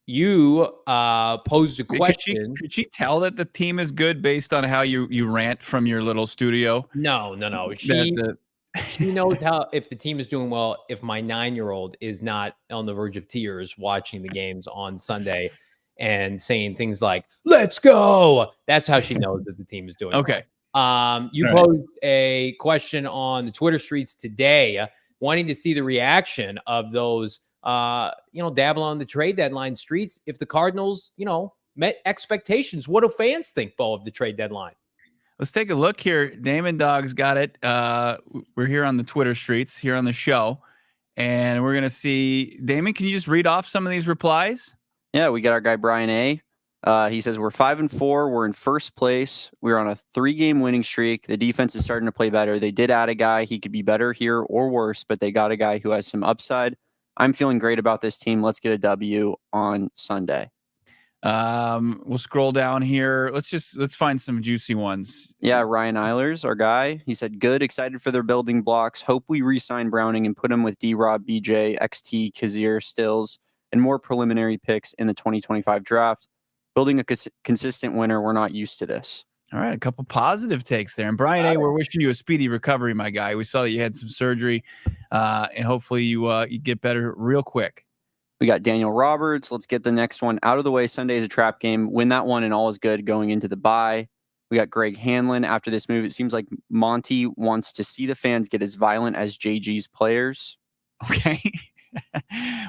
You posed a question. Could she tell that the team is good based on how you rant from your little studio? No. She knows how, if the team is doing well, if my 9-year-old is not on the verge of tears watching the games on Sunday and saying things like, let's go. That's how she knows that the team is doing okay. well. You posed a question on the Twitter streets today, wanting to see the reaction of those dabble on the trade deadline streets. If the Cardinals, met expectations, what do fans think, Bo, of the trade deadline? Let's take a look here. Damon Dawg's got it. We're here on the Twitter streets, here on the show, and we're going to see. Damon, can you just read off some of these replies? Yeah, we got our guy Brian A. He says, we're 5-4. We're in first place. We're on a 3-game winning streak. The defense is starting to play better. They did add a guy. He could be better here or worse, but they got a guy who has some upside. I'm feeling great about this team. Let's get a W on Sunday. We'll scroll down here. Let's find some juicy ones. Yeah, Ryan Eilers, our guy. He said, good, excited for their building blocks. Hope we re-sign Browning and put him with D-Rob, BJ, XT, Kazir, Stills, and more preliminary picks in the 2025 draft. Building a consistent winner. We're not used to this. All right, a couple positive takes there. And Brian A., we're wishing you a speedy recovery, my guy. We saw that you had some surgery, and hopefully you get better real quick. We got Daniel Roberts. Let's get the next one out of the way. Sunday is a trap game. Win that one and all is good going into the bye. We got Greg Hanlon. After this move, it seems like Monty wants to see the fans get as violent as JG's players. Okay.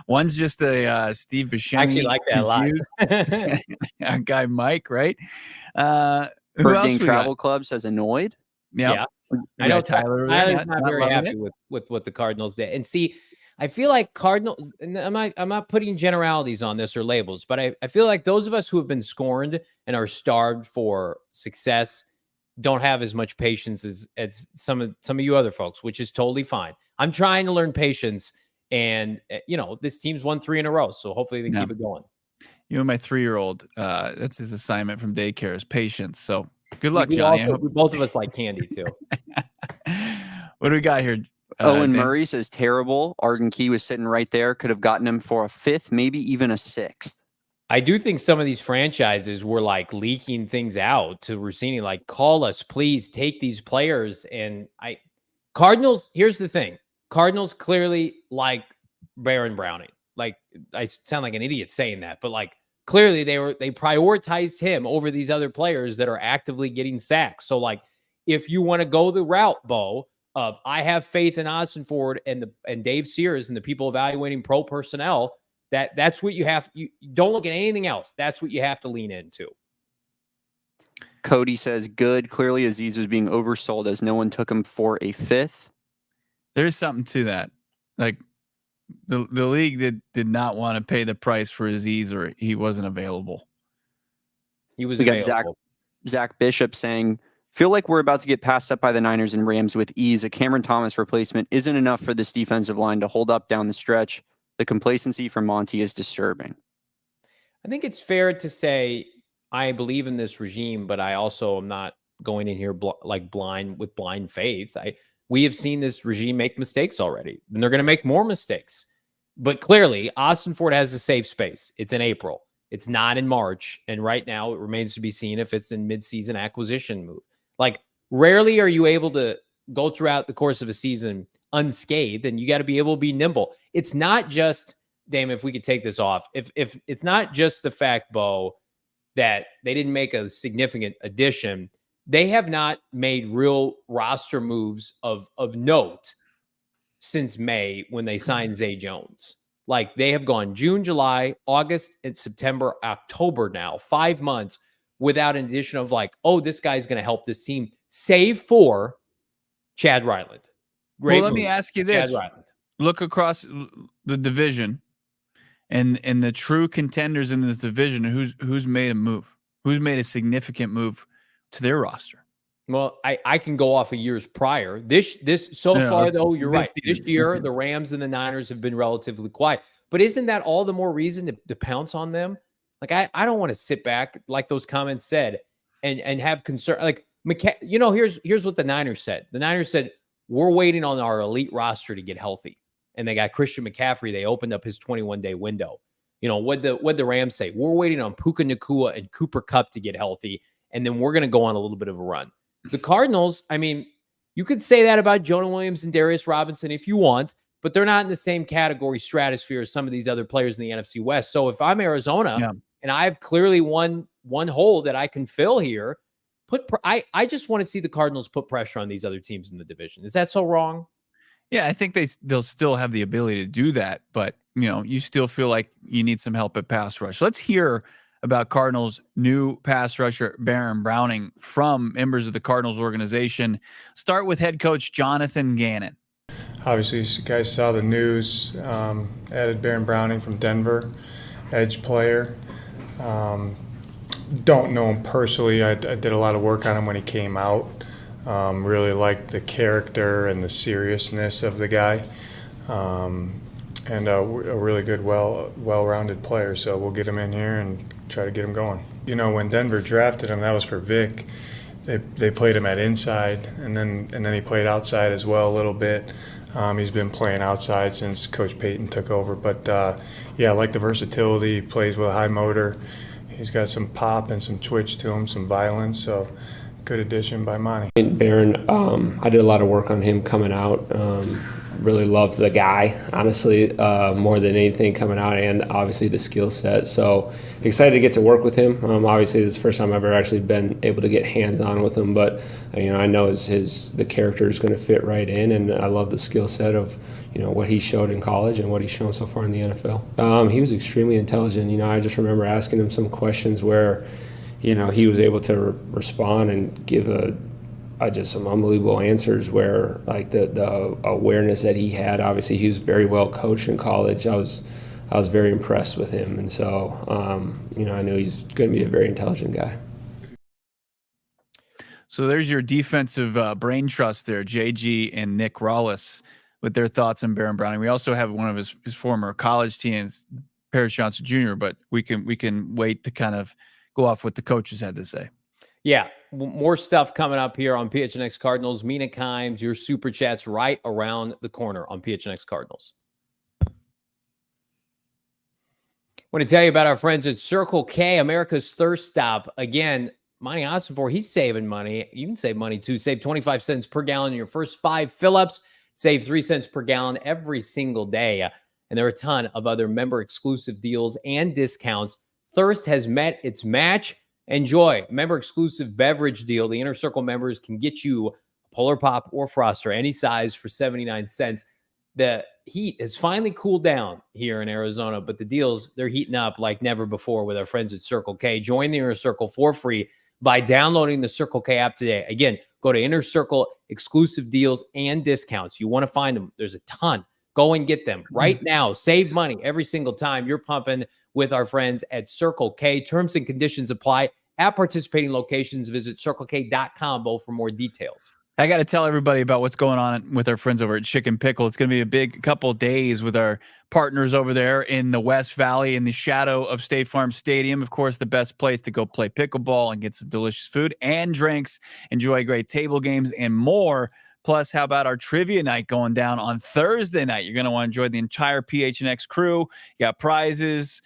One's just a Steve Buscemi. I actually like that a lot. Our guy Mike, right? Bird Gang Travel Club says annoyed. Yeah. I know Tyler's not very happy with what the Cardinals did. And see, I feel like Cardinals, and I'm not putting generalities on this or labels, but I feel like those of us who have been scorned and are starved for success don't have as much patience as some of you other folks, which is totally fine. I'm trying to learn patience, and this team's won 3 in a row, so hopefully they keep it going. You and my 3-year-old, that's his assignment from daycare, is patience. So good luck, Johnny. Both of us like candy too. What do we got here? Owen Murray says terrible. Arden Key was sitting right there. Could have gotten him for a 5th, maybe even a 6th. I do think some of these franchises were like leaking things out to Rossini, like, call us, please take these players. And Cardinals, here's the thing. Cardinals clearly like Baron Browning. Like, I sound like an idiot saying that, but like, clearly they prioritized him over these other players that are actively getting sacks. So like, if you want to go the route, Bo, of I have faith in Ossenfort and Dave Sears and the people evaluating pro personnel, that's what you have. You don't look at anything else. That's what you have to lean into. Cody says good. Clearly Azeez was being oversold as no one took him for a 5th. There's something to that. Like, the league did not want to pay the price for Azeez, or he wasn't available. He was we available. Got Zach Bishop saying, feel like we're about to get passed up by the Niners and Rams with ease. A Cameron Thomas replacement isn't enough for this defensive line to hold up down the stretch. The complacency from Monty is disturbing. I think it's fair to say I believe in this regime, but I also am not going in here blind with blind faith. We have seen this regime make mistakes already, and they're going to make more mistakes. But clearly, Ossenfort has a safe space. It's in April. It's not in March. And right now, it remains to be seen if it's in mid-season acquisition move. Like, rarely are you able to go throughout the course of a season unscathed, and you got to be able to be nimble. It's not just, Damon, if we could take this off, if it's not just the fact, Bo, that they didn't make a significant addition. They have not made real roster moves of note since May when they signed Zay Jones. Like, they have gone June, July, August, and September, October now, 5 months without an addition of like, oh, this guy's going to help this team, save for Chad Ryland. Great. Well, let me ask you this. Look across the division and the true contenders in this division. Who's made a move? Who's made a significant move to their roster? Well, I can go off of years prior. This so No, far it's though, you're this right. This season. year, the Rams and the Niners have been relatively quiet. But isn't that all the more reason to pounce on them? Like I don't want to sit back, like those comments said, and have concern. Like here's what the Niners said. The Niners said, we're waiting on our elite roster to get healthy. And they got Christian McCaffrey. They opened up his 21-day window. What the Rams say? We're waiting on Puka Nacua and Cooper Kupp to get healthy, and then we're gonna go on a little bit of a run. The Cardinals, I mean, you could say that about Jonah Williams and Darius Robinson if you want, but they're not in the same category stratosphere as some of these other players in the NFC West. So if I'm Arizona and I have clearly one hole that I can fill here, I just want to see the Cardinals put pressure on these other teams in the division. Is that so wrong? Yeah, I think they'll still have the ability to do that, but you still feel like you need some help at pass rush. Let's hear about Cardinals' new pass rusher, Baron Browning, from members of the Cardinals organization. Start with head coach Jonathan Gannon. Obviously, you guys saw the news, added Baron Browning from Denver, edge player. Don't know him personally. I did a lot of work on him when he came out. Really liked the character and the seriousness of the guy. And a really good, well-rounded player. So we'll get him in here and try to get him going. When Denver drafted him, that was for Vic. They played him at inside, and then he played outside as well a little bit. He's been playing outside since Coach Payton took over. But I like the versatility. He plays with a high motor. He's got some pop and some twitch to him, some violence. So good addition by Monti. Baron, I did a lot of work on him coming out. Really loved the guy, honestly, more than anything coming out, and obviously the skill set. So excited to get to work with him. Obviously, this is the first time I've ever actually been able to get hands-on with him, but I know the character is going to fit right in, and I love the skill set of what he showed in college and what he's shown so far in the NFL. He was extremely intelligent. I just remember asking him some questions where he was able to respond and give just some unbelievable answers where like the awareness that he had. Obviously he was very well coached in college. I was very impressed with him, and so I knew he's going to be a very intelligent guy. So there's your defensive brain trust there, JG and Nick Rallis, with their thoughts on Baron Browning. We also have one of his former college teams, Paris Johnson Jr., but we can wait to kind of go off what the coaches had to say. Yeah, more stuff coming up here on PHNX Cardinals. Mina Kimes, your super chats right around the corner on PHNX Cardinals. I want to tell you about our friends at Circle K, America's thirst stop. Again, Monti Ossenfort, he's saving money. You can save money too. Save 25 cents per gallon in your first 5 fill-ups. Save 3 cents per gallon every single day. And there are a ton of other member-exclusive deals and discounts. Thirst has met its match. Enjoy a member-exclusive beverage deal. The Inner Circle members can get you a Polar Pop or Froster, any size, for 79 cents. The heat has finally cooled down here in Arizona, but the deals, they're heating up like never before with our friends at Circle K. Join the Inner Circle for free by downloading the Circle K app today. Again, go to Inner Circle, exclusive deals and discounts. You want to find them. There's a ton. Go and get them right now. Save money every single time you're pumping with our friends at Circle K. Terms and conditions apply at participating locations. Visit CircleK.com for more details. I got to tell everybody about what's going on with our friends over at Chicken Pickle. It's going to be a big couple of days with our partners over there in the West Valley in the shadow of State Farm Stadium. Of course, the best place to go play pickleball and get some delicious food and drinks, enjoy great table games and more. Plus, how about our trivia night going down on Thursday night? You're going to want to enjoy the entire PHNX crew. You got prizes.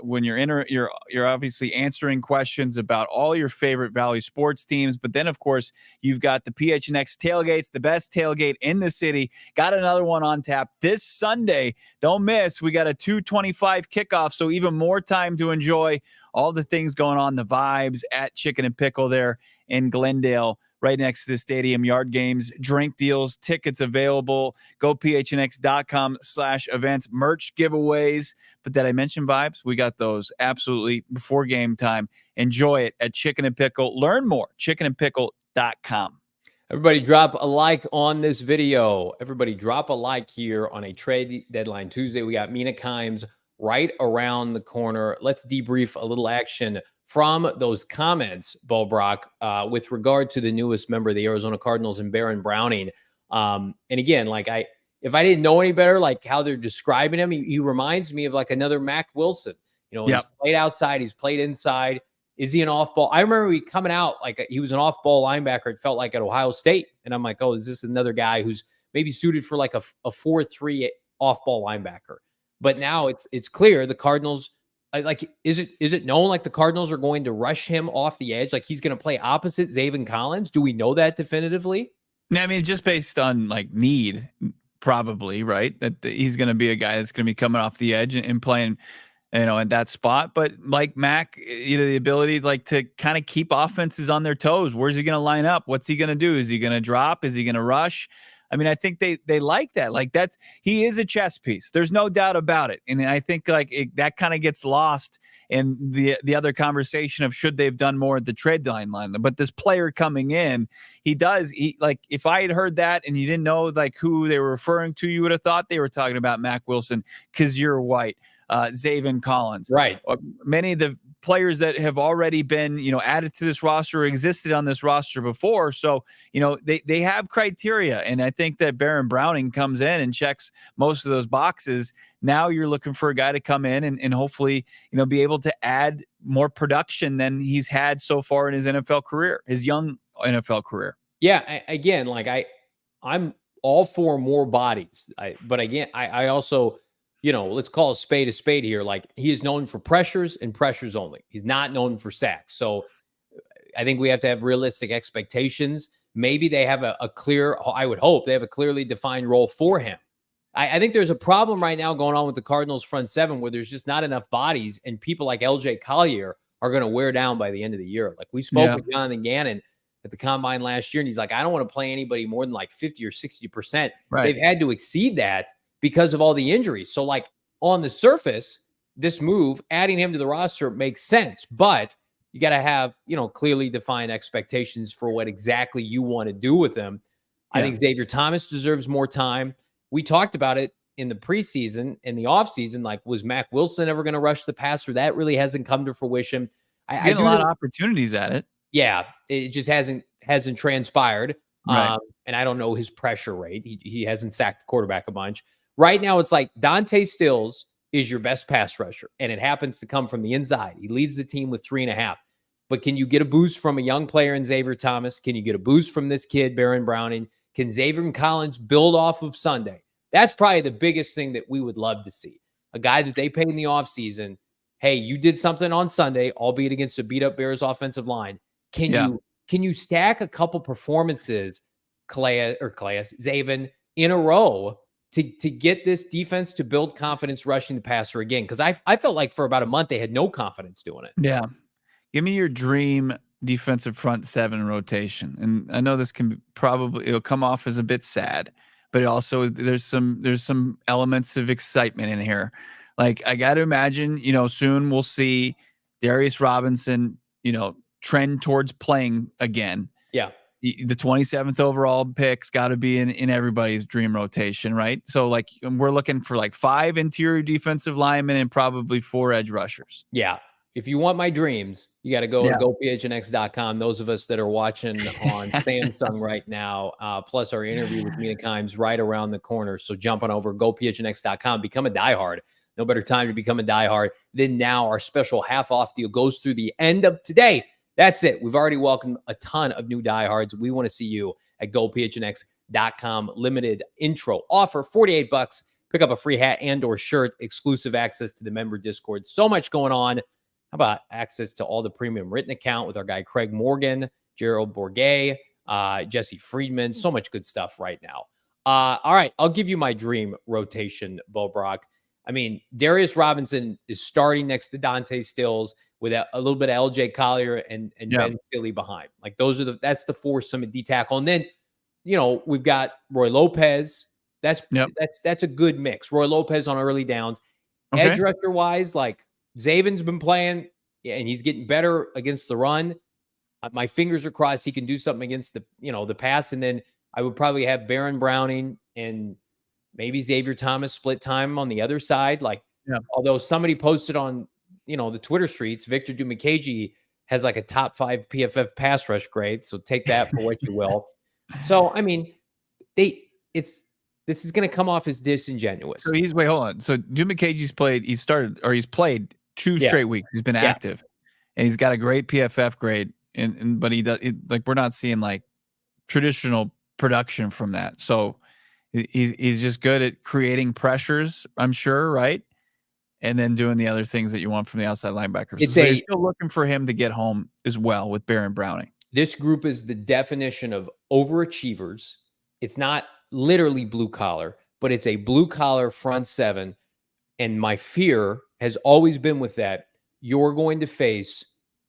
When you're obviously answering questions about all your favorite Valley sports teams. But then, of course, you've got the PHNX tailgates, the best tailgate in the city. Got another one on tap this Sunday. Don't miss. We got a 2:25 kickoff, so even more time to enjoy all the things going on, the vibes at Chicken and Pickle there in Glendale, right next to the stadium. Yard games, drink deals, tickets available. Go phnx.com/events, merch giveaways. But did I mention vibes? We got those absolutely before game time. Enjoy it at Chicken and Pickle. Learn more, chickenandpickle.com. Everybody drop a like on this video. Everybody drop a like here on a trade deadline Tuesday. We got Mina Kimes right around the corner. Let's debrief a little action from those comments, Bo Brock, with regard to the newest member of the Arizona Cardinals and Baron Browning. And again, like if I didn't know any better, like how they're describing him, he reminds me of like another Mac Wilson. You know, he's played outside, he's played inside. Is he an off-ball? I remember he coming out like he was an off-ball linebacker, it felt like, at Ohio State. And I'm like, oh, is this another guy who's maybe suited for like a 4-3 off-ball linebacker? But now it's clear the Cardinals, like, is it known like the Cardinals are going to rush him off the edge? Like he's going to play opposite Zaven Collins? Do we know that definitively? I mean, just based on like need, probably, right? That he's going to be a guy that's going to be coming off the edge and playing, you know, at that spot. But like Mac, you know, the ability like to kind of keep offenses on their toes. Where's he going to line up? What's he going to do? Is he going to drop? Is he going to rush? I mean, I think they like that. Like he is a chess piece. There's no doubt about it. And I think like that kind of gets lost in the other conversation of should they've done more at the trade line. But this player coming in, he like, if I had heard that and you didn't know like who they were referring to, you would have thought they were talking about Mac Wilson because you're white. Zaven Collins, right? Many of the players that have already been, you know, added to this roster or existed on this roster before. So, you know, they have criteria, and I think that Baron Browning comes in and checks most of those boxes. Now you're looking for a guy to come in and hopefully, you know, be able to add more production than he's had so far in his NFL career, his young NFL career. Yeah, again, like I'm all for more bodies, but again, I also, you know, let's call a spade here. Like he is known for pressures and pressures only. He's not known for sacks. So I think we have to have realistic expectations. Maybe they have a clear, I would hope they have a clearly defined role for him. I think there's a problem right now going on with the Cardinals front seven where there's just not enough bodies, and people like LJ Collier are going to wear down by the end of the year. Like we spoke with Jonathan Gannon at the combine last year, and he's like, I don't want to play anybody more than like 50 or 60%. Right. They've had to exceed that because of all the injuries. So like on the surface, this move, adding him to the roster makes sense, but you got to have, you know, clearly defined expectations for what exactly you want to do with them. I think Xavier Thomas deserves more time. We talked about it in the preseason, in the offseason, like was Mac Wilson ever going to rush the passer? That really hasn't come to fruition. He's getting a lot of opportunities at it. Yeah, it just hasn't transpired. Right. And I don't know his pressure rate. He hasn't sacked the quarterback a bunch. Right now, it's like Dante Stills is your best pass rusher, and it happens to come from the inside. He leads the team with 3.5. But can you get a boost from a young player in Xavier Thomas? Can you get a boost from this kid, Baron Browning? Can Xavier Collins build off of Sunday? That's probably the biggest thing that we would love to see. A guy that they paid in the offseason. Hey, you did something on Sunday, albeit against a beat-up Bears offensive line. Can you stack a couple performances, Zaven, in a row to get this defense to build confidence rushing the passer again? Because I felt like for about a month they had no confidence doing it. Yeah. Give me your dream defensive front seven rotation. And I know this can it'll come off as a bit sad, but it also there's some elements of excitement in here. Like I got to imagine, you know, soon we'll see Darius Robinson, you know, trend towards playing again. Yeah. The 27th overall pick's got to be in everybody's dream rotation, right? So like we're looking for like 5 interior defensive linemen and probably 4 edge rushers. Yeah. If you want my dreams, you got to go to gophnx.com. Those of us that are watching on Samsung right now, plus our interview with Mina Kimes right around the corner. So jump on over, gophnx.com, become a diehard. No better time to become a diehard than now. Our special half-off deal goes through the end of today. That's it. We've already welcomed a ton of new diehards. We want to see you at gophnx.com. Limited intro offer, $48. Pick up a free hat and or shirt, exclusive access to the member Discord. So much going on. How about access to all the premium written account with our guy Craig Morgan, Gerald Bourget, Jesse Friedman. So much good stuff right now. All right, I'll give you my dream rotation, Bo Brock. I mean, Darius Robinson is starting next to Dante Stills with a little bit of LJ Collier and Ben Stilley behind. Like that's the foursome at D tackle. And then, you know, we've got Roy Lopez. That's a good mix. Roy Lopez on early downs. Okay. Edge rusher wise, like Zaven's been playing and he's getting better against the run. My fingers are crossed he can do something against the pass. And then I would probably have Baron Browning and maybe Xavier Thomas split time on the other side. Like, although somebody posted on the Twitter streets, Victor Dimukeje has like a top 5 PFF pass rush grade. So take that for what you will. So, I mean, this is going to come off as disingenuous. So hold on. So Dimukeje's he's played 2 straight weeks. He's been active, and he's got a great PFF grade. But we're not seeing like traditional production from that. So he's just good at creating pressures, I'm sure, right? And then doing the other things that you want from the outside linebackers. You're still looking for him to get home as well with Baron Browning. This group is the definition of overachievers. It's not literally blue collar, but it's a blue collar front 7. And my fear has always been with that. You're going to face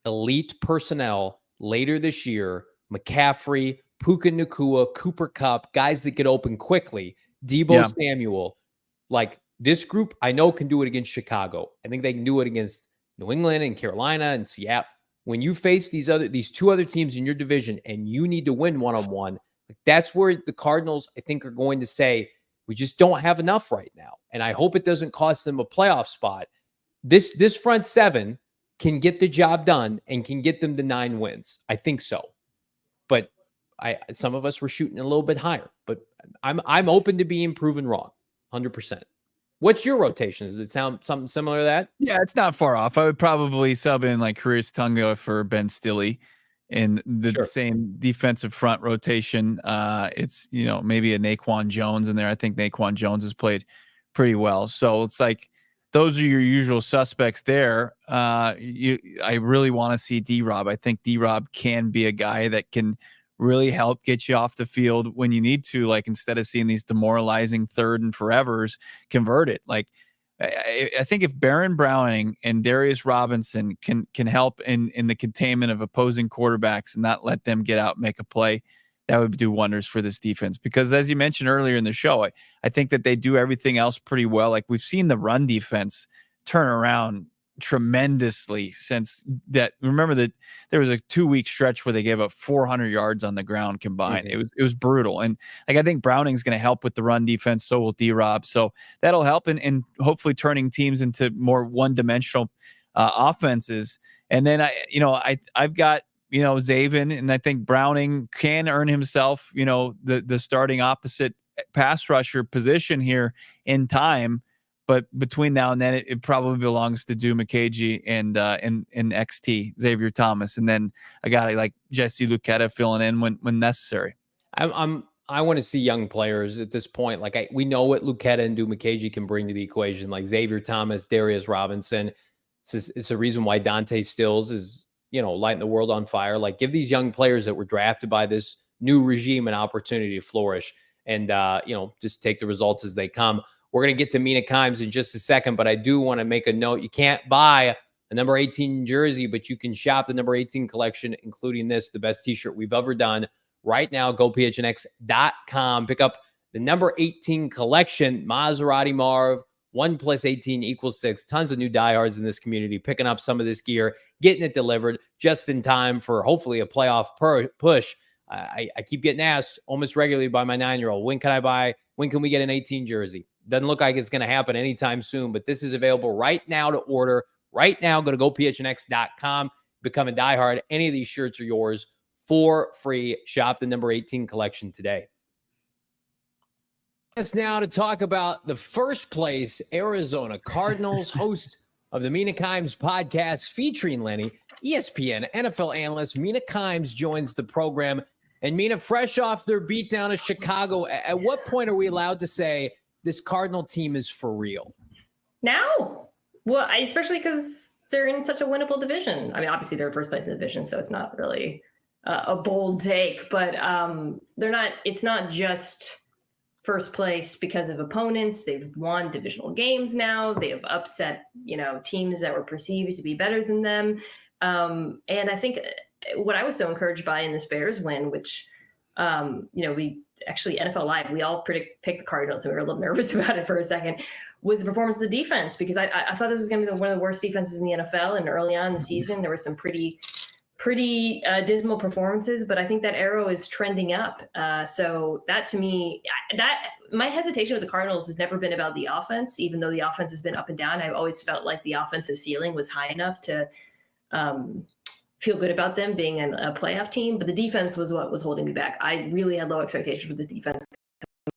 elite personnel later this year. McCaffrey, Puka Nacua, Cooper Kupp, guys that get open quickly. Deebo Samuel. Like, this group, I know, can do it against Chicago. I think they can do it against New England and Carolina and Seattle. When you face these 2 other teams in your division and you need to win one-on-one, that's where the Cardinals, I think, are going to say, we just don't have enough right now. And I hope it doesn't cost them a playoff spot. This front 7 can get the job done and can get them to 9 wins. I think so. But some of us were shooting a little bit higher. But I'm open to being proven wrong, 100%. What's your rotation? Does it sound something similar to that? Yeah, it's not far off. I would probably sub in like Chris Tunga for Ben Stilley in the same defensive front rotation. It's, maybe a Naquan Jones in there. I think Naquan Jones has played pretty well. So it's like those are your usual suspects there. I really want to see D-Rob. I think D-Rob can be a guy that can really help get you off the field when you need to, like, instead of seeing these demoralizing 3rd and forevers, convert it. Like, I think if Baron Browning and Darius Robinson can help in the containment of opposing quarterbacks and not let them get out and make a play, that would do wonders for this defense. Because as you mentioned earlier in the show, I think that they do everything else pretty well. Like, we've seen the run defense turn around tremendously since that. Remember that there was a 2-week stretch where they gave up 400 yards on the ground combined. It was brutal. And like, I think Browning's going to help with the run defense. So will D-Rob. So that'll help in hopefully turning teams into more one-dimensional offenses. And then I've got, Zaven, and I think Browning can earn himself, the starting opposite pass rusher position here in time. But between now and then, it probably belongs to Dimukeje and XT, Xavier Thomas, and then a guy like Jesse Luketa filling in when necessary. I want to see young players at this point. Like, we know what Luketa and Dimukeje can bring to the equation. Like Xavier Thomas, Darius Robinson. It's a reason why Dante Stills is lighting the world on fire. Like, give these young players that were drafted by this new regime an opportunity to flourish, and just take the results as they come. We're going to get to Mina Kimes in just a second, but I do want to make a note. You can't buy a number 18 jersey, but you can shop the number 18 collection, including this, the best t-shirt we've ever done. Right now, go PHNX.com. Pick up the number 18 collection, Maserati Marv, 1 + 18 = 6. Tons of new diehards in this community picking up some of this gear, getting it delivered just in time for hopefully a playoff push. I keep getting asked almost regularly by my 9-year-old, when can we get an 18 jersey? Doesn't look like it's going to happen anytime soon, but this is available right now to order. Right now, go to gophnx.com, become a diehard. Any of these shirts are yours for free. Shop the number 18 collection today. Us now to talk about the first place Arizona Cardinals, host of the Mina Kimes podcast featuring Lenny, ESPN NFL analyst Mina Kimes joins the program. And Mina, fresh off their beatdown of Chicago, at what point are we allowed to say this Cardinal team is for real? Now? Well, especially because they're in such a winnable division. I mean, obviously they're first place in the division, so it's not really a bold take, but they're not. It's not just first place because of opponents. They've won divisional games now. They have upset, teams that were perceived to be better than them. And I think what I was so encouraged by in this Bears win, which, we actually NFL Live, we all picked the Cardinals, and we were a little nervous about it for a second, was the performance of the defense, because I thought this was going to be one of the worst defenses in the NFL. And early on in the season, there were some pretty pretty dismal performances, but I think that arrow is trending up. So that to me, my hesitation with the Cardinals has never been about the offense, even though the offense has been up and down. I've always felt like the offensive ceiling was high enough to feel good about them being a playoff team, but the defense was what was holding me back. I really had low expectations with the defense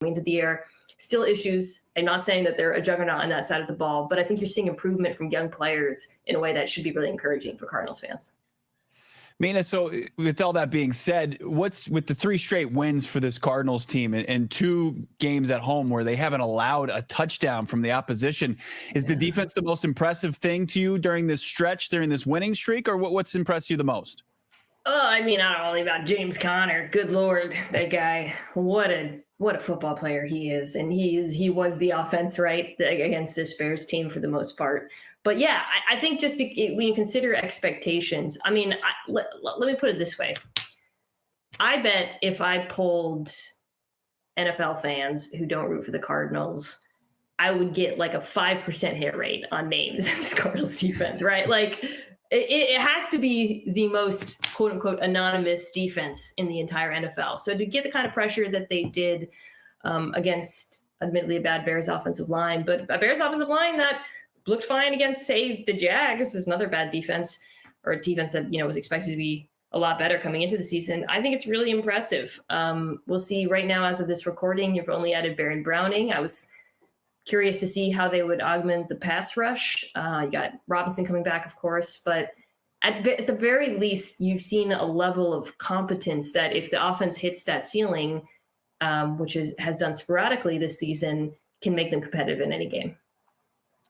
coming into the year. Still issues. I'm not saying that they're a juggernaut on that side of the ball, but I think you're seeing improvement from young players in a way that should be really encouraging for Cardinals fans. Mina, so with all that being said, what's with the 3 straight wins for this Cardinals team and 2 games at home where they haven't allowed a touchdown from the opposition? Is the defense the most impressive thing to you during this stretch, during this winning streak, or what's impressed you the most? Oh, I mean, I don't know about James Conner. Good Lord, that guy. What a football player he is. And he was the offense, right, against this Bears team for the most part. But yeah, I think just when you consider expectations, I mean, let me put it this way. I bet if I polled NFL fans who don't root for the Cardinals, I would get like a 5% hit rate on names in this Cardinals defense, right? Like it has to be the most quote unquote anonymous defense in the entire NFL. So to get the kind of pressure that they did against admittedly a bad Bears offensive line, but a Bears offensive line that looked fine against, say, the Jags. There's another bad defense, or a defense that, was expected to be a lot better coming into the season. I think it's really impressive. We'll see. Right now, as of this recording, you've only added Baron Browning. I was curious to see how they would augment the pass rush. You got Robinson coming back, of course, but at the very least, you've seen a level of competence that if the offense hits that ceiling, which has done sporadically this season, can make them competitive in any game.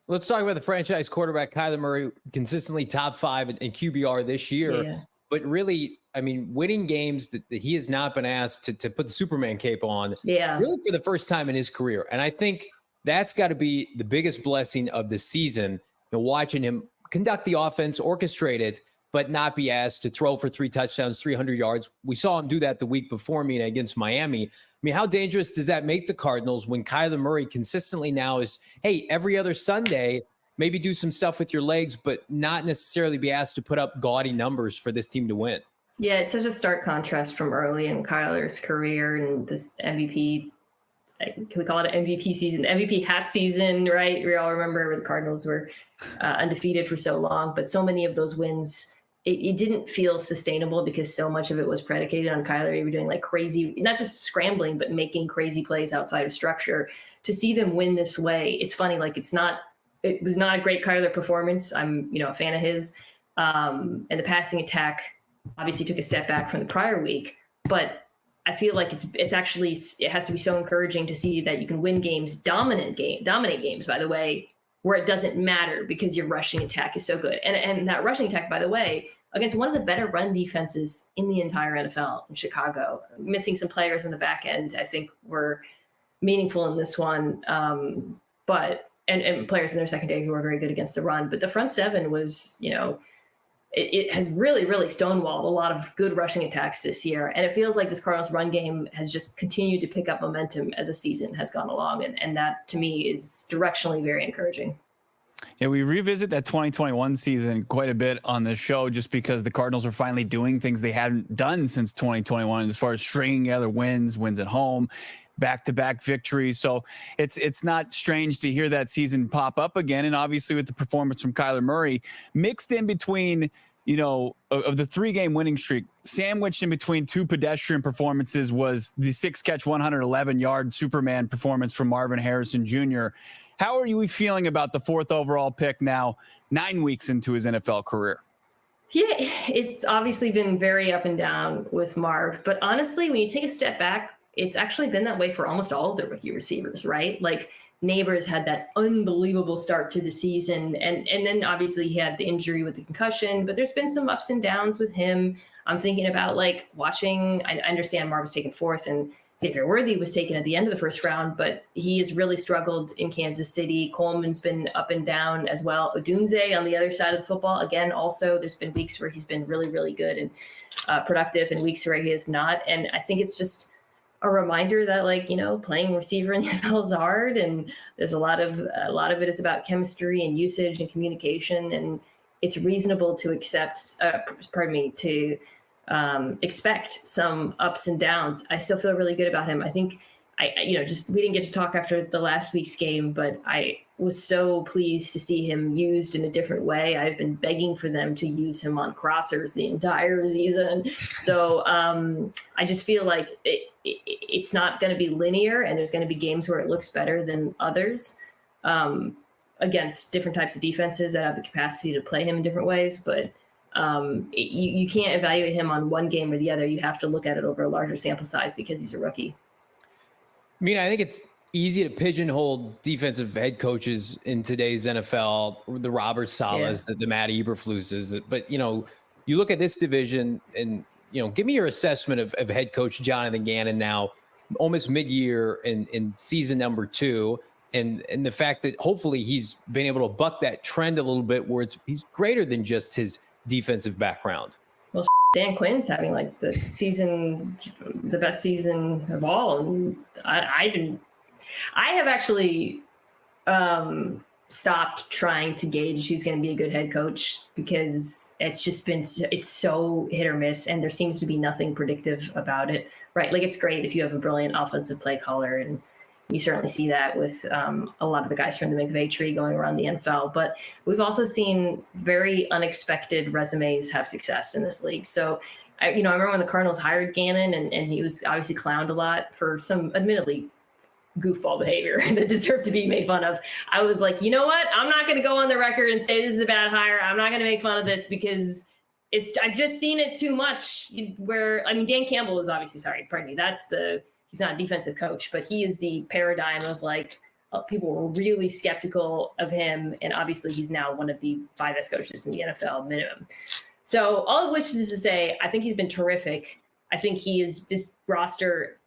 Let's talk about the franchise quarterback, Kyler Murray, consistently top 5 in QBR this year. Yeah. But really, I mean, winning games that he has not been asked to put the Superman cape on, really for the first time in his career. And I think that's got to be the biggest blessing of the season, watching him conduct the offense, orchestrate it, but not be asked to throw for 3 touchdowns, 300 yards. We saw him do that the week before Mina against Miami. I mean, how dangerous does that make the Cardinals when Kyler Murray consistently now is, hey, every other Sunday, maybe do some stuff with your legs, but not necessarily be asked to put up gaudy numbers for this team to win? Yeah, it's such a stark contrast from early in Kyler's career and this MVP. Can we call it an MVP season? MVP half season, right? We all remember when the Cardinals were undefeated for so long, but so many of those wins, it didn't feel sustainable because so much of it was predicated on Kyler. You were doing like crazy, not just scrambling, but making crazy plays outside of structure. To see them win this way, it's funny. Like it was not a great Kyler performance. I'm, a fan of his. And the passing attack obviously took a step back from the prior week, but I feel like it has to be so encouraging to see that you can win games, dominate games, by the way, where it doesn't matter because your rushing attack is so good. And that rushing attack, by the way, against one of the better run defenses in the entire NFL in Chicago, missing some players in the back end, I think were meaningful in this one. But players in their secondary who are very good against the run. But the front seven was, it has really, really stonewalled a lot of good rushing attacks this year. And it feels like this Cardinals run game has just continued to pick up momentum as the season has gone along. And that, to me, is directionally very encouraging. Yeah, we revisit that 2021 season quite a bit on the show just because the Cardinals are finally doing things they hadn't done since 2021 as far as stringing together wins at home, back-to-back victories. So it's not strange to hear that season pop up again. And obviously with the performance from Kyler Murray mixed in between, of the 3-game winning streak, sandwiched in between 2 pedestrian performances was the 6-catch, 111-yard Superman performance from Marvin Harrison Jr. How are you feeling about the 4th overall pick now, 9 weeks into his NFL career? Yeah, it's obviously been very up and down with Marv. But honestly, when you take a step back, it's actually been that way for almost all of the rookie receivers, right? Like Neighbors had that unbelievable start to the season. And then obviously he had the injury with the concussion, but there's been some ups and downs with him. I'm thinking about watching, I understand Marv was taken 4th and Xavier Worthy was taken at the end of the 1st round, but he has really struggled in Kansas City. Coleman's been up and down as well. Odunze on the other side of the football, again, also there's been weeks where he's been really, really good and productive and weeks where he is not. And I think it's just a reminder that playing receiver in the NFL is hard, and there's a lot of it is about chemistry and usage and communication. And it's reasonable to expect some ups and downs. I still feel really good about him. I think we didn't get to talk after the last week's game, but I was so pleased to see him used in a different way. I've been begging for them to use him on crossers the entire season. So I just feel like it's not going to be linear, and there's going to be games where it looks better than others against different types of defenses that have the capacity to play him in different ways. But you can't evaluate him on one game or the other. You have to look at it over a larger sample size because he's a rookie. I mean, I think it's easy to pigeonhole defensive head coaches in today's NFL, the Robert Salehs, the Matt Eberfluses. But, you look at this division and, give me your assessment of head coach Jonathan Gannon now, almost mid-year in season number 2. And the fact that hopefully he's been able to buck that trend a little bit where he's greater than just his defensive background. Well, Dan Quinn's having like the best season of all. And I have actually stopped trying to gauge who's going to be a good head coach because it's so hit or miss, and there seems to be nothing predictive about it, right? Like, it's great if you have a brilliant offensive play caller, and you certainly see that with a lot of the guys from the McVay tree going around the NFL. But we've also seen very unexpected resumes have success in this league. So, I remember when the Cardinals hired Gannon, and he was obviously clowned a lot for some admittedly goofball behavior that deserved to be made fun of. I was like, you know what? I'm not going to go on the record and say this is a bad hire. I'm not going to make fun of this because I've just seen it too much Dan Campbell is obviously, he's not a defensive coach, but he is the paradigm of people were really skeptical of him. And obviously he's now one of the 5 best coaches in the NFL minimum. So all of which is to say, I think he's been terrific. I think this roster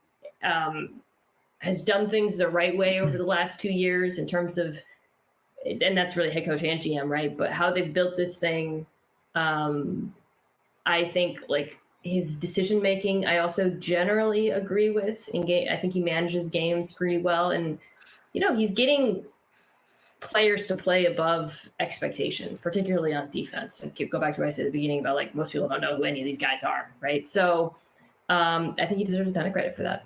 has done things the right way over the last 2 years in terms of, and that's really head coach and GM, right? But how they've built this thing, I think his decision-making, I also generally agree with. I think he manages games pretty well. And, he's getting players to play above expectations, particularly on defense. And go back to what I said at the beginning about, most people don't know who any of these guys are, right? So I think he deserves a ton of credit for that.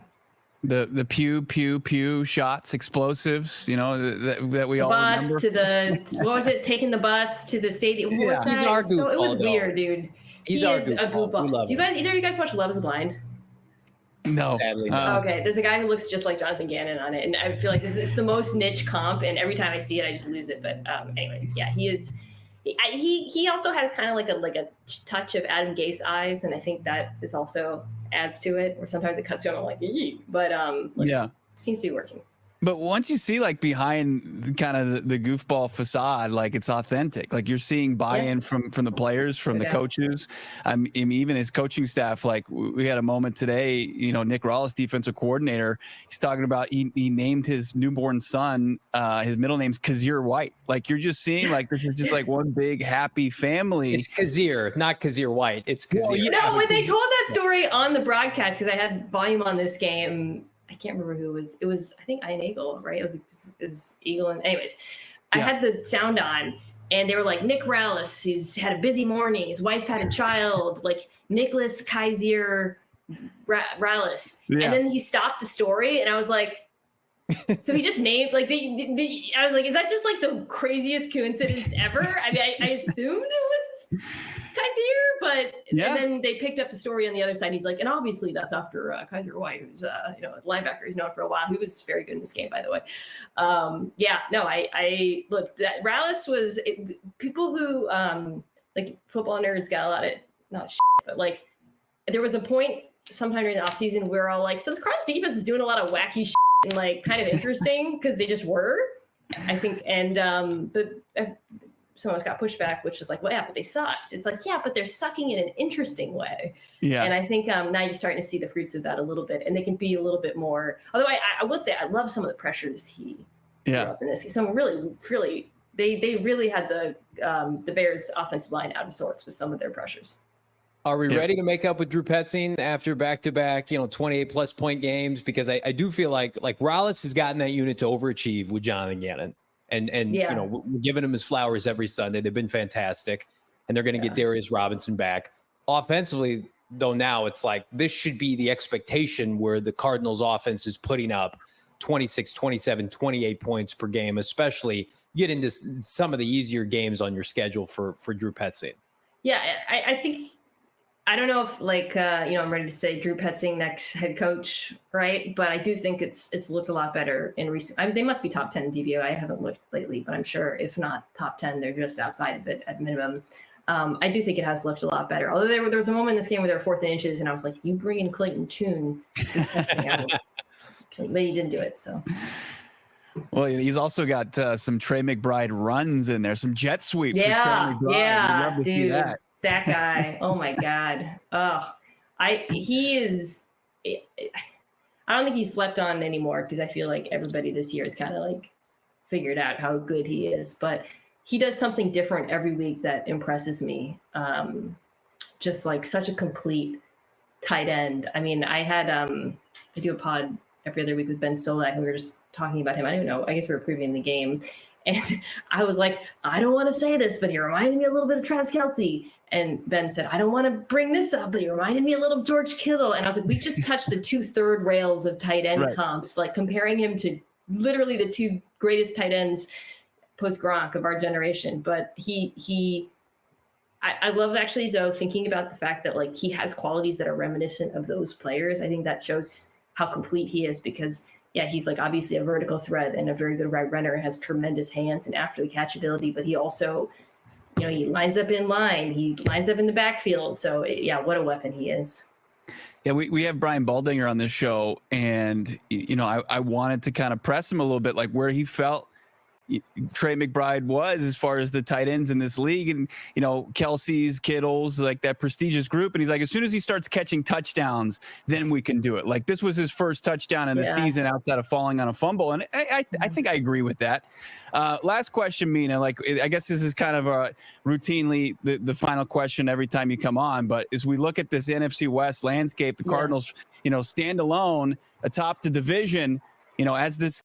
The pew shots, explosives, that we all remember. What was it? Taking the bus to the stadium. What was that? He's our goofball, it was weird, dude. He's a goofball. Either of you guys watch Love Is Blind? No. Sadly, no. Okay, there's a guy who looks just like Jonathan Gannon on it, and I feel like it's the most niche comp, and every time I see it, I just lose it. But anyways, yeah, he is. He also has kind of like a touch of Adam Gase eyes, and I think that is also adds to it. Or sometimes it cuts to him, I'm like, ee. But it seems to be working. But once you see behind kind of the goofball facade, it's authentic. You're seeing buy-in from the players, from the coaches, even his coaching staff. We had a moment today, Nick Rallis, defensive coordinator, he's talking about he named his newborn son, his middle name's Kazir White. You're just seeing this is just one big happy family. It's Kazir, not Kazir White. It's Kazir. Well, when they told that story on the broadcast, because I had volume on this game. I can't remember who it was. I think Ian Eagle, right? It was Eagle. And anyways, I had the sound on, and they were like, Nick Rallis, he's had a busy morning. His wife had a child, Nicholas Kaiser Rallis. Yeah. And then he stopped the story, and I was like, so he just named, I was like, is that just the craziest coincidence ever? I mean, I assumed it was Kaiser, but and then they picked up the story on the other side. He's like, and obviously that's after Kaiser White, who's a linebacker he's known for a while. He was very good in this game, by the way. I look, that Rallis was people who football nerds got a lot of not shit, but there was a point sometime during the offseason where we're all like, so this Cardinals defense is doing a lot of wacky shit and kind of interesting because they just were, I think, and but. Someone's got pushback, which is well, yeah, but they sucked. It's yeah, but they're sucking in an interesting way. Yeah. And I think now you're starting to see the fruits of that a little bit, and they can be a little bit more. Although I will say I love some of the pressures he threw up in this. Some really, they really had the Bears' offensive line out of sorts with some of their pressures. Are we ready to make up with Drew Petzing after back-to-back, 28-plus point games? Because I do feel like Rallis has gotten that unit to overachieve with Jonathan Gannon. And Yeah. you know, we're giving him his flowers every Sunday. They've been fantastic, and they're going to get Darius Robinson back. Offensively, though, now it's like this should be the expectation where the Cardinals offense is putting up 26, 27, 28 points per game, especially get into some of the easier games on your schedule for Drew Petzing. Yeah, I think, I don't know if like, I'm ready to say Drew Petzing next head coach, right? But I do think it's looked a lot better in recent. I mean, they must be top 10 in DVO. I haven't looked lately, but I'm sure if not top 10, they're just outside of it at minimum. I do think it has looked a lot better. Although there was a moment in this game where they were 4th and inches, and I was like, you bring in Clayton Tune. But he didn't do it, so. Well, he's also got some Trey McBride runs in there, some jet sweeps. Yeah, for Trey McBride. yeah, We'd love to see dude, that guy. Oh my God. Oh, he is. I don't think he's slept on anymore because I feel like everybody this year has kind of like figured out how good he is. But he does something different every week that impresses me. Just like such a complete tight end. I mean, I do a pod every other week with Ben Solak, and we were just talking about him. I don't even know. I guess we were previewing the game. And I was like, I don't want to say this, but he reminded me a little bit of Travis Kelce. And Ben said, I don't want to bring this up, but he reminded me a little of George Kittle. And I was like, we just touched the 2/3 rails of tight end comps, like comparing him to literally the 2 greatest tight ends post Gronk of our generation. But I love actually though, thinking about the fact that like he has qualities that are reminiscent of those players. I think that shows how complete he is because he's like obviously a vertical threat and a very good right runner, has tremendous hands and after the catch ability, but he also, he lines up in line, he lines up in the backfield. So what a weapon he is. Yeah, we have Brian Baldinger on this show, and I wanted to kind of press him a little bit, like where he felt Trey McBride was as far as the tight ends in this league, and Kelsey's, Kittle's, like that prestigious group. And he's like, as soon as he starts catching touchdowns, then we can do it. Like this was his first touchdown in the season outside of falling on a fumble, and I think I agree with that. Last question, Mina. Like I guess this is kind of a routinely the final question every time you come on. But as we look at this NFC West landscape, the Cardinals, stand alone atop the division. As this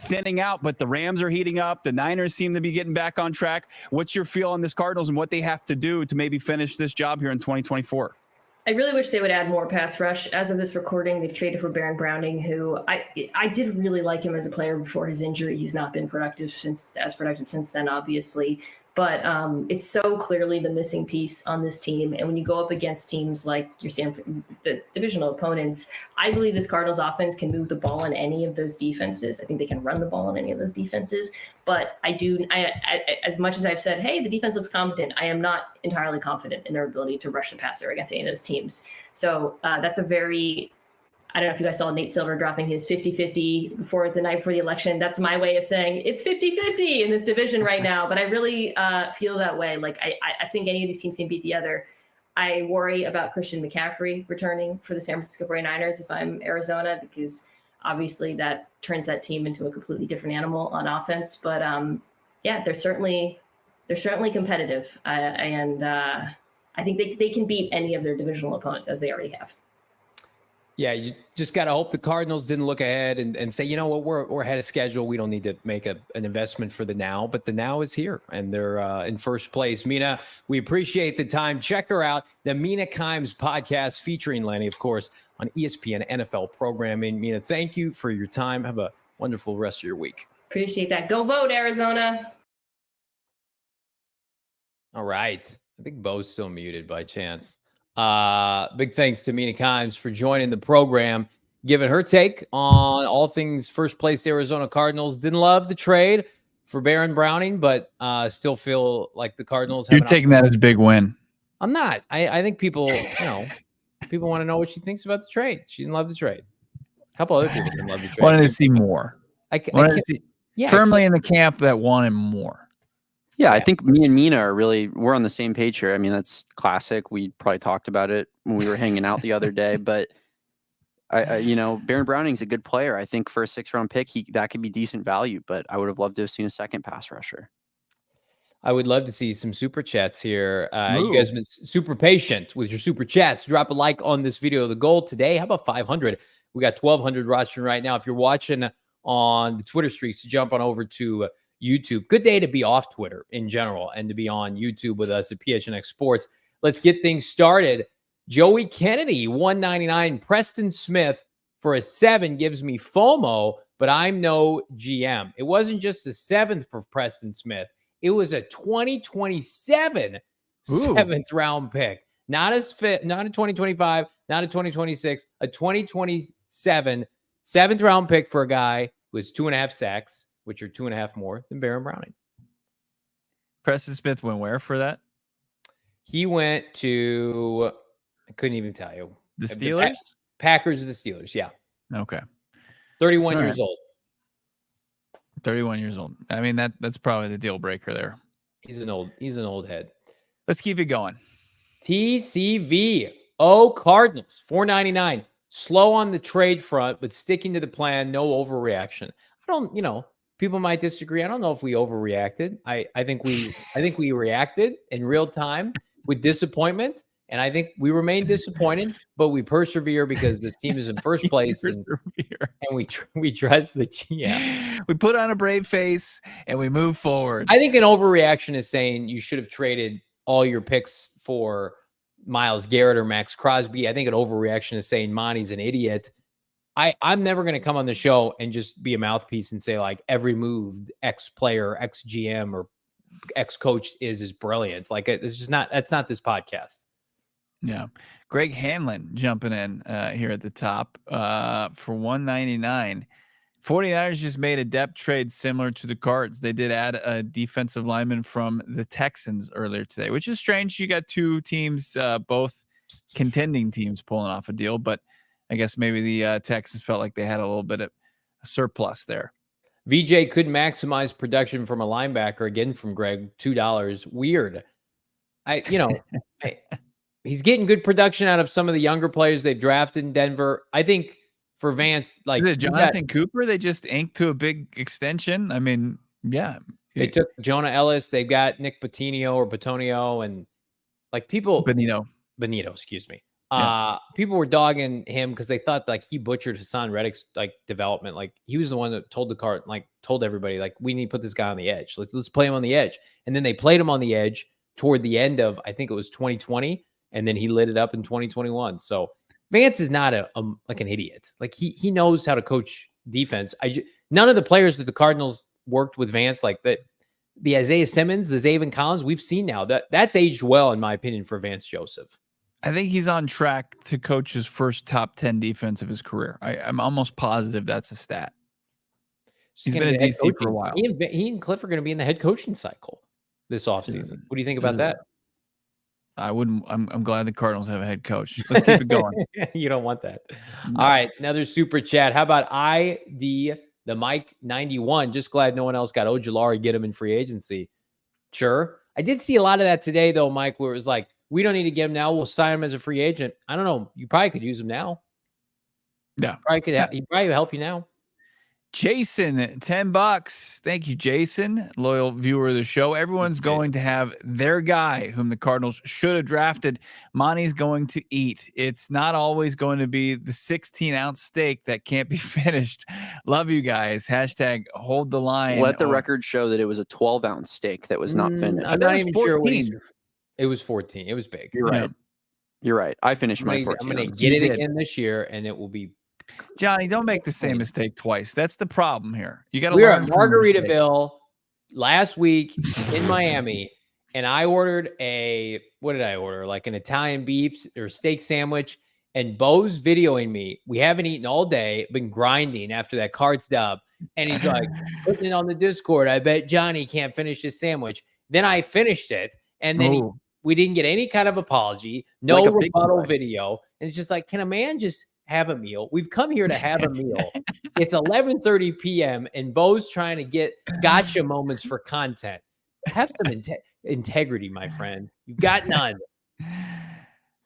thinning out, but the Rams are heating up. The Niners seem to be getting back on track. What's your feel on this Cardinals and what they have to do to maybe finish this job here in 2024? I really wish they would add more pass rush. As of this recording, they've traded for Baron Browning, who I did really like him as a player before his injury. He's not been productive since then, obviously. But it's so clearly the missing piece on this team. And when you go up against teams like the divisional opponents, I believe this Cardinals offense can move the ball in any of those defenses. I think they can run the ball in any of those defenses. But I as much as I've said, hey, the defense looks competent, I am not entirely confident in their ability to rush the passer against any of those teams. So that's a very... I don't know if you guys saw Nate Silver dropping his 50-50 before the night before the election. That's my way of saying it's 50-50 in this division right now. But I really feel that way. Like I think any of these teams can beat the other. I worry about Christian McCaffrey returning for the San Francisco 49ers if I'm Arizona, because obviously that turns that team into a completely different animal on offense. But they're certainly competitive, and I think they can beat any of their divisional opponents as they already have. Yeah, you just got to hope the Cardinals didn't look ahead and say, you know what, we're ahead of schedule. We don't need to make an investment for the now, but the now is here, and they're in first place. Mina, we appreciate the time. Check her out, the Mina Kimes podcast featuring Lenny, of course, on ESPN NFL programming. Mina, thank you for your time. Have a wonderful rest of your week. Appreciate that. Go vote, Arizona. All right. I think Bo's still muted by chance. Big thanks to Mina Kimes for joining the program, giving her take on all things first place Arizona Cardinals. Didn't love the trade for Baron Browning, but still feel like the Cardinals. You're taking that as a big win. I'm not. I think people, people want to know what she thinks about the trade. She didn't love the trade. A couple other people didn't love the trade. Wanted to see more. Firmly in the camp that wanted more. Yeah, I think me and Mina we're on the same page here. I mean, that's classic. We probably talked about it when we were hanging out the other day, but Baron Browning's a good player. I think for a 6th-round pick, that could be decent value, but I would have loved to have seen a second pass rusher. I would love to see some super chats here. You guys have been super patient with your super chats. Drop a like on this video. The goal today, how about 500? We got 1,200 watching right now. If you're watching on the Twitter streets to jump on over to YouTube. Good day to be off Twitter in general and to be on YouTube with us at PHNX Sports. Let's get things started. Joey Kennedy, 199. Preston Smith for a 7 gives me FOMO, but I'm no GM. It wasn't just a 7th for Preston Smith. It was a 2027 7th round pick. Not a 2025, not a 2026, a 2027 7th round pick for a guy who has 2.5 sacks, which are 2.5 more than Baron Browning. Preston Smith went where for that? He went to, I couldn't even tell you. The Steelers? Packers or the Steelers, yeah. Okay. 31 All years right. old. 31 years old. I mean, that's probably the deal breaker there. He's an old head. Let's keep it going. TCV. Cardinals, 499. Slow on the trade front, but sticking to the plan. No overreaction. People might disagree. I don't know if we overreacted. I think we reacted in real time with disappointment. And I think we remain disappointed, but we persevere because this team is in first place. and we trust the GM. We put on a brave face and we move forward. I think an overreaction is saying you should have traded all your picks for Myles Garrett or Max Crosby. I think an overreaction is saying Monty's an idiot. I'm never going to come on the show and just be a mouthpiece and say like every move X player, X GM, or X coach is brilliant. Like that's not this podcast. Yeah. Greg Hanlon jumping in here at the top for 199. 49ers just made a depth trade similar to the Cards. They did add a defensive lineman from the Texans earlier today, which is strange. You got two teams, both contending teams pulling off a deal, but I guess maybe the Texans felt like they had a little bit of a surplus there. VJ could maximize production from a linebacker, again from Greg, $2. Weird. He's getting good production out of some of the younger players they've drafted in Denver. I think for Vance, like is it Jonathan Cooper, they just inked to a big extension. I mean, yeah. They took Jonah Ellis. They've got Nick Batonio, and like people Benito, excuse me. Yeah. People were dogging him because they thought like he butchered Hassan Reddick's like development. Like he was the one that told everybody like we need to put this guy on the edge. Let's play him on the edge. And then they played him on the edge toward the end of, I think it was 2020, and then he lit it up in 2021. So Vance is not like an idiot. Like he knows how to coach defense. None of the players that the Cardinals worked with Vance, like that, the Isaiah Simmons, the Zaven Collins, we've seen now that's aged well, in my opinion, for Vance Joseph. I think he's on track to coach his first top 10 defense of his career. I'm almost positive that's a stat. He's been a DC for a while. He and Cliff are going to be in the head coaching cycle this offseason. What do you think about that? I wouldn't. I'm glad the Cardinals have a head coach. Let's keep it going. You don't want that. No. All right, another super chat. How about the Mike 91? Just glad no one else got Ojulari, get him in free agency. Sure. I did see a lot of that today, though, Mike, where it was like, we don't need to get him now. We'll sign him as a free agent. I don't know. You probably could use him now. Yeah. He probably help you now. Jason, $10. Thank you, Jason. Loyal viewer of the show. Everyone's going to have their guy whom the Cardinals should have drafted. Monty's going to eat. It's not always going to be the 16-ounce steak that can't be finished. Love you guys. Hashtag hold the line. Let the record show that it was a 12-ounce steak that was not finished. I'm not even sure what it was 14. It was big. You're right. You're right. I finished my 14. I'm going to get it again this year, and it will be. Johnny, don't make the same mistake twice. That's the problem here. You got to. We were at Margaritaville last week in Miami, and I ordered what did I order? Like an Italian beef or steak sandwich. And Bo's videoing me. We haven't eaten all day, been grinding after that Cards dub. And he's like, putting it on the Discord. I bet Johnny can't finish his sandwich. Then I finished it. And then we didn't get any kind of apology, no like rebuttal video. And it's just like, can a man just have a meal? We've come here to have a meal. It's 11:30 p.m. and Bo's trying to get gotcha moments for content. Have some integrity, my friend. You've got none.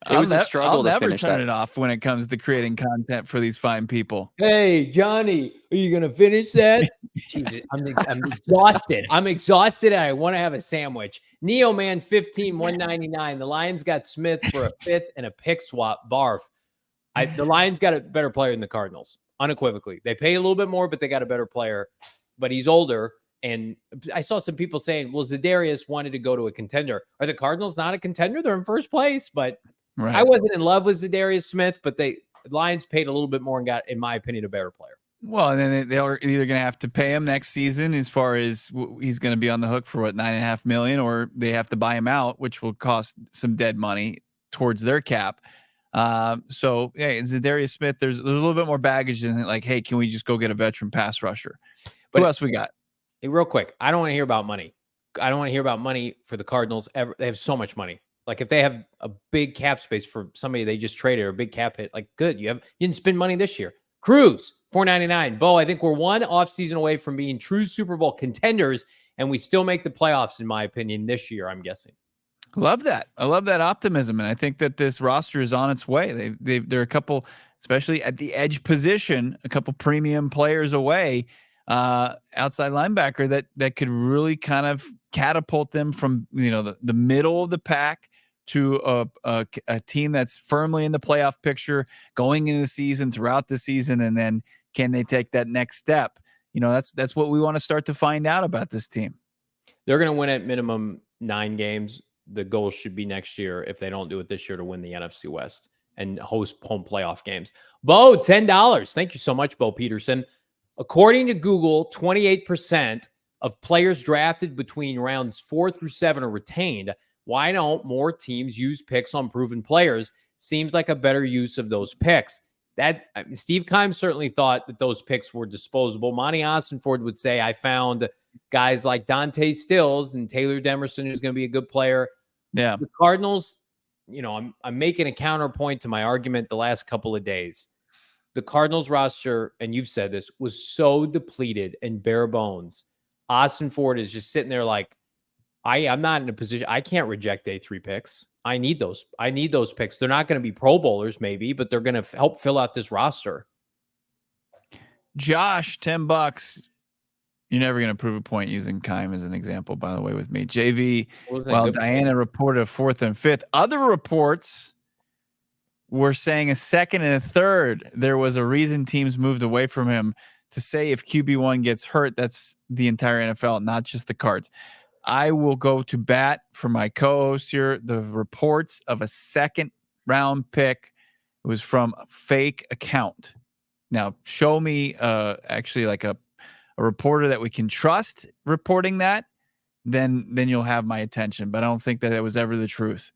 It was a struggle I'll to never finish turn that. it off when it comes to creating content for these fine people. Hey, Johnny, are you going to finish that? Jesus, I'm exhausted. I'm exhausted, and I want to have a sandwich. Neo Man 15, 199. The Lions got Smith for a 5th and a pick swap. Barf. The Lions got a better player than the Cardinals. unequivocally. They pay a little bit more, but they got a better player. But he's older. And I saw some people saying, well, Zadarius wanted to go to a contender. Are the Cardinals not a contender? They're in first place. But Right. I wasn't in love with Zadarius Smith, but the Lions paid a little bit more and got, in my opinion, a better player. Well, and then they're either going to have to pay him next season, as far as he's going to be on the hook for what, $9.5 million, or they have to buy him out, which will cost some dead money towards their cap. So yeah, Zadarius Smith, there's a little bit more baggage than like, hey, can we just go get a veteran pass rusher? But who else we got? Hey, real quick, I don't want to hear about money. I don't want to hear about money for the Cardinals ever. They have so much money. Like if they have a big cap space for somebody they just traded or a big cap hit, like good, you didn't spend money this year. Cruz, $4.99. Bo, I think we're one offseason away from being true Super Bowl contenders, and we still make the playoffs, in my opinion, this year, I'm guessing. Love that. I love that optimism, and I think that this roster is on its way. They're a couple, especially at the edge position, a couple premium players away, outside linebacker that could really kind of catapult them from the middle of the pack to a team that's firmly in the playoff picture going into the season, throughout the season, and then can they take that next step? That's what we want to start to find out about this team. They're going to win at minimum 9 games. The goal should be next year, if they don't do it this year, to win the NFC West and host home playoff games. Bo, $10. Thank you so much, Bo Peterson. According to Google, 28% of players drafted between rounds 4 through 7 are retained. Why don't more teams use picks on proven players? Seems like a better use of those picks. Steve Kimes certainly thought that those picks were disposable. Monti Ossenfort would say, I found guys like Dante Stills and Taylor Demerson, who's going to be a good player. Yeah. The Cardinals, I'm making a counterpoint to my argument the last couple of days. The Cardinals roster, and you've said this, was so depleted and bare bones. Ossenfort is just sitting there like, I'm not in a position. I can't reject day 3 picks. I need those. I need those picks. They're not going to be Pro Bowlers, maybe, but they're going to help fill out this roster. Josh, $10. You're never going to prove a point using Kime as an example, by the way, with me. JV, well, Diana reported a 4th and 5th. Other reports were saying a 2nd and a 3rd. There was a reason teams moved away from him, to say if QB1 gets hurt, that's the entire NFL, not just the Cards. I will go to bat for my co-host here. The reports of a 2nd round pick, it was from a fake account. Now, show me actually like a reporter that we can trust reporting that, then you'll have my attention. But I don't think that it was ever the truth.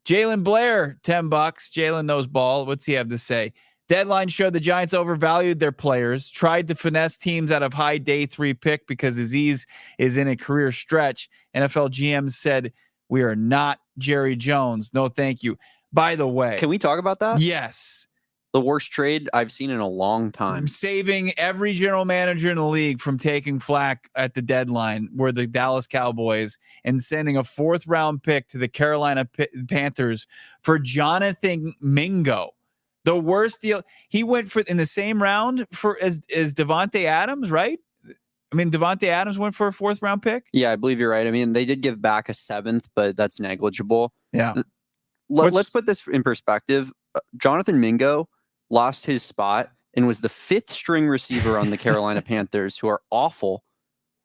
Jalen Blair, $10. Jalen knows ball. What's he have to say? Deadline showed the Giants overvalued their players, tried to finesse teams out of high day 3 pick because Azeez is in a career stretch. NFL GM said, we are not Jerry Jones. No, thank you. By the way, can we talk about that? Yes. The worst trade I've seen in a long time. I'm saving every general manager in the league from taking flack at the deadline, were the Dallas Cowboys, and sending a 4th round pick to the Carolina Panthers for Jonathan Mingo. The worst deal. He went for in the same round as Devontae Adams, right? I mean, Devontae Adams went for a 4th round pick. Yeah, I believe you're right. I mean, they did give back a 7th, but that's negligible. Yeah. Let's put this in perspective. Jonathan Mingo lost his spot and was the 5th string receiver on the Carolina Panthers, who are awful.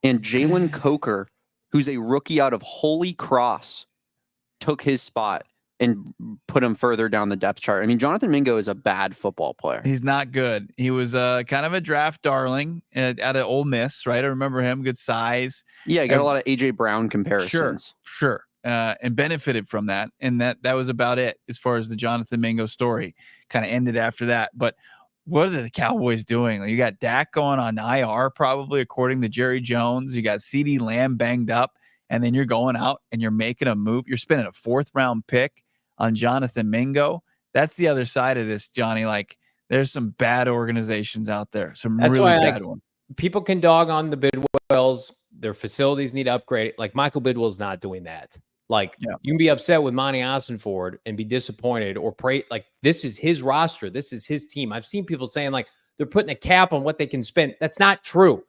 And Jalen Coker, who's a rookie out of Holy Cross, took his spot and put him further down the depth chart. I mean, Jonathan Mingo is a bad football player. He's not good. He was kind of a draft darling out of Ole Miss, right? I remember him, good size. Yeah, he got a lot of A.J. Brown comparisons. Sure. And benefited from that. And that was about it as far as the Jonathan Mingo story. Kind of ended after that. But what are the Cowboys doing? Like, you got Dak going on IR probably, according to Jerry Jones. You got CeeDee Lamb banged up. And then you're going out and you're making a move. You're spending a 4th round pick on Jonathan Mingo. That's the other side of this, Johnny. Like, there's some bad organizations out there. That's really bad ones. People can dog on the Bidwells. Their facilities need to upgrade. Like, Michael Bidwell's not doing that. Like, you can be upset with Monti Ossenfort and be disappointed or pray. Like, this is his roster. This is his team. I've seen people saying, like, they're putting a cap on what they can spend. That's not true.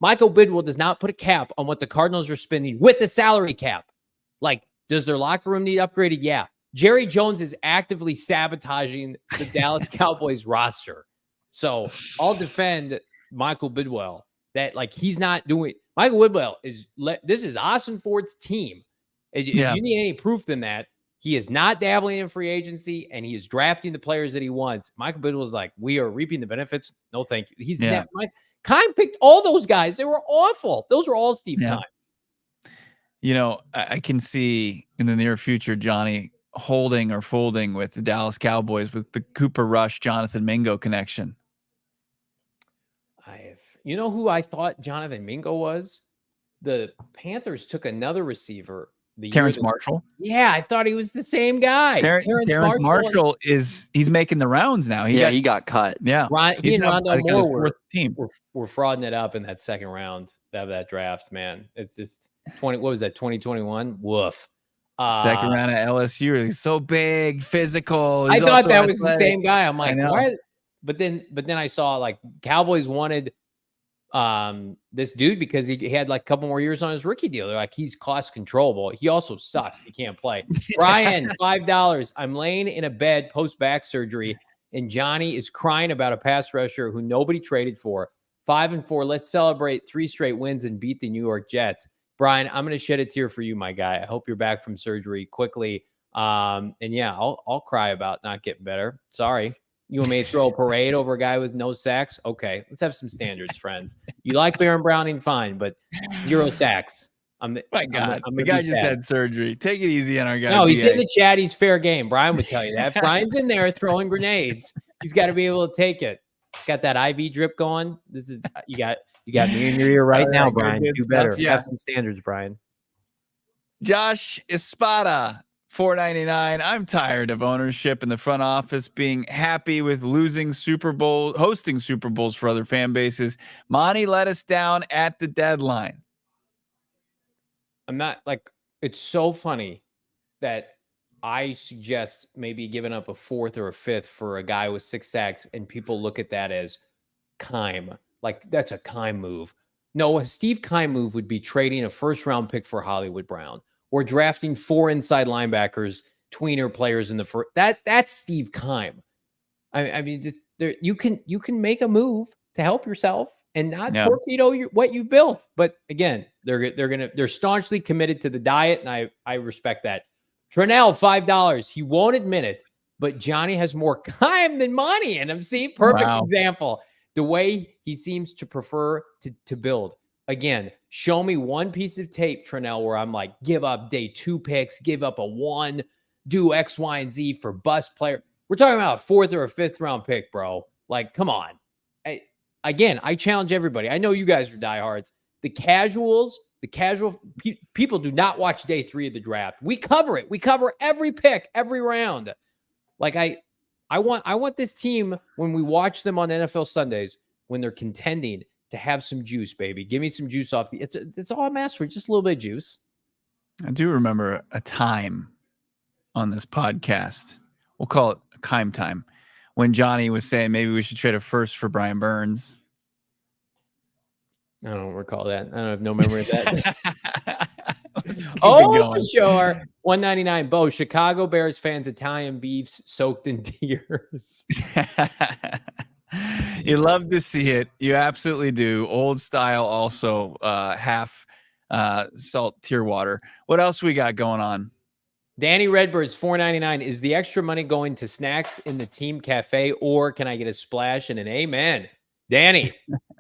Michael Bidwell does not put a cap on what the Cardinals are spending with the salary cap. Like, does their locker room need upgraded? Yeah. Jerry Jones is actively sabotaging the Dallas Cowboys roster. So I'll defend Michael Bidwell that like he's not doing. Michael Bidwell this is Ossenfort's team. If you need any proof than that, he is not dabbling in free agency and he is drafting the players that he wants. Michael Bidwell is like, we are reaping the benefits. No, thank you. He's Kime picked all those guys. They were awful. Those were all Steve Kime. You know, I can see in the near future Johnny holding or folding with the Dallas Cowboys with the Cooper Rush, Jonathan Mingo connection. You know who I thought Jonathan Mingo was? The Panthers took another receiver. Terrence Marshall. Yeah, I thought he was the same guy. Terrence Marshall he's making the rounds now. He got cut. Yeah, he and Rondo Moore were frauding it up in that second round of that draft. Man, it's just 20. What was that? 2021. Woof. Second round of LSU. He's so big, physical. I thought that was the same guy. I'm like, why? But then I saw like Cowboys wanted this dude because he had like a couple more years on his rookie deal. They're like, he's cost controllable. He also sucks. He can't play. Brian, $5. I'm laying in a bed post back surgery, and Johnny is crying about a pass rusher who nobody traded for. 5-4. Let's celebrate 3 straight wins and beat the New York Jets. Brian, I'm going to shed a tear for you, my guy. I hope you're back from surgery quickly. And yeah, I'll cry about not getting better. Sorry. You want me to throw a parade over a guy with no sacks? Okay, let's have some standards, friends. You like Baron Browning, fine, but 0 sacks. My God, the guy just had surgery. Take it easy on our guy. No, he's in the chat. He's fair game. Brian would tell you that. Brian's in there throwing grenades. He's got to be able to take it. He's got that IV drip going. This is you got me in your ear right now, Brian. Do better. Have some standards, Brian. Josh Espada. $4.99. I'm tired of ownership in the front office being happy with hosting Super Bowls for other fan bases. Monty let us down at the deadline. I'm not like, it's so funny that I suggest maybe giving up a 4th or a 5th for a guy with 6 sacks, and people look at that as Kime. Like, that's a Kime move. No, a Steve Kime move would be trading a 1st-round pick for Hollywood Brown. Or drafting 4 inside linebackers, tweener players in the first. That's Steve Kime. I mean, you can make a move to help yourself and not torpedo what you've built. But again, they're staunchly committed to the diet, and I respect that. Trenell, $5. He won't admit it, but Johnny has more Kime than money, and I'm seeing perfect example. The way he seems to prefer to build. Again, show me one piece of tape, Trenell, where I'm like, give up day 2 picks, give up a 1, do X, Y, and Z for bust player. We're talking about a 4th or a 5th round pick, bro. Like, come on. I challenge everybody. I know you guys are diehards. The casual people do not watch day 3 of the draft. We cover it. We cover every pick, every round. Like I want this team, when we watch them on NFL Sundays, when they're contending, to have some juice, baby. Give me some juice off the. It's all I'm asking for, just a little bit of juice. I do remember a time on this podcast. We'll call it a Kime time, when Johnny was saying maybe we should trade a 1st for Brian Burns. I don't recall that. I don't have no memory of that. For sure. $1.99. Bo, Chicago Bears fans, Italian beefs soaked in tears. You love to see it. You absolutely do. Old style, also half salt tier water. What else we got going on? Danny Redbird's $4.99. Is the extra money going to snacks in the team cafe, or can I get a splash and an amen? Danny,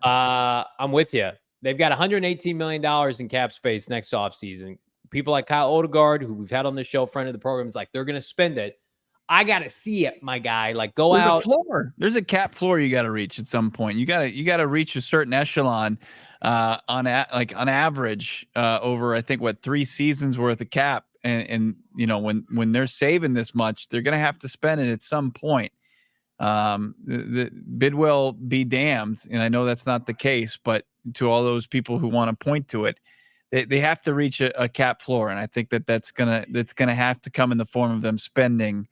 I'm with you. They've got $118 million in cap space next offseason. People like Kyle Odegaard, who we've had on the show, friend of the program, is like, they're going to spend it. I got to see it, my guy. Like, There's out. A floor. There's a cap floor you got to reach at some point. You got to reach a certain echelon on average over, I think, 3 seasons worth of cap. And you know, when they're saving this much, they're going to have to spend it at some point. The Bidwell be damned. And I know that's not the case, but to all those people who want to point to it, they have to reach a cap floor. And I think that's going to have to come in the form of them spending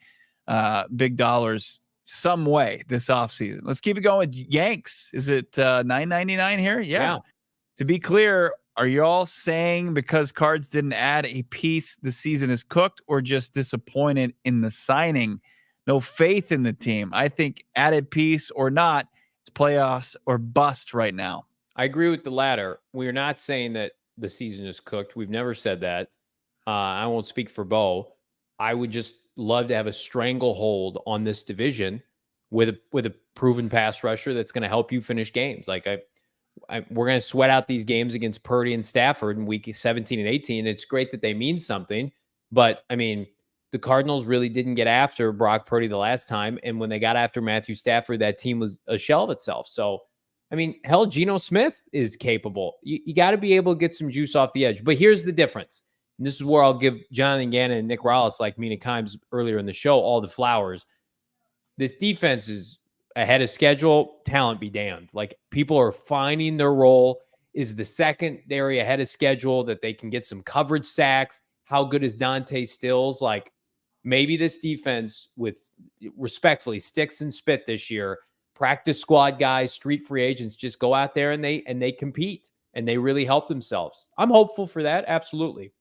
big dollars some way this offseason. Let's keep it going with Yanks. Is it $9.99 here? Yeah. To be clear, are you all saying because Cards didn't add a piece, the season is cooked, or just disappointed in the signing? No faith in the team. I think added piece or not, playoffs or bust right now. I agree with the latter. We're not saying that the season is cooked. We've never said that. I won't speak for Bo. I would just love to have a stranglehold on this division with a proven pass rusher that's going to help you finish games. Like we're going to sweat out these games against Purdy and Stafford in week 17 and 18. It's great that they mean something, but I mean, the Cardinals really didn't get after Brock Purdy the last time, and when they got after Matthew Stafford, that team was a shell of itself. So, I mean, hell, Geno Smith is capable. You got to be able to get some juice off the edge. But here's the difference. And this is where I'll give Jonathan Gannon and Nick Rallis, like Mina Kimes earlier in the show, all the flowers. This defense is ahead of schedule. Talent be damned. Like, people are finding their role. Is the secondary ahead of schedule that they can get some coverage sacks? How good is Dante Stills? Like, maybe this defense, with respectfully sticks and spit this year, practice squad guys, street free agents, just go out there and they compete and they really help themselves. I'm hopeful for that. Absolutely.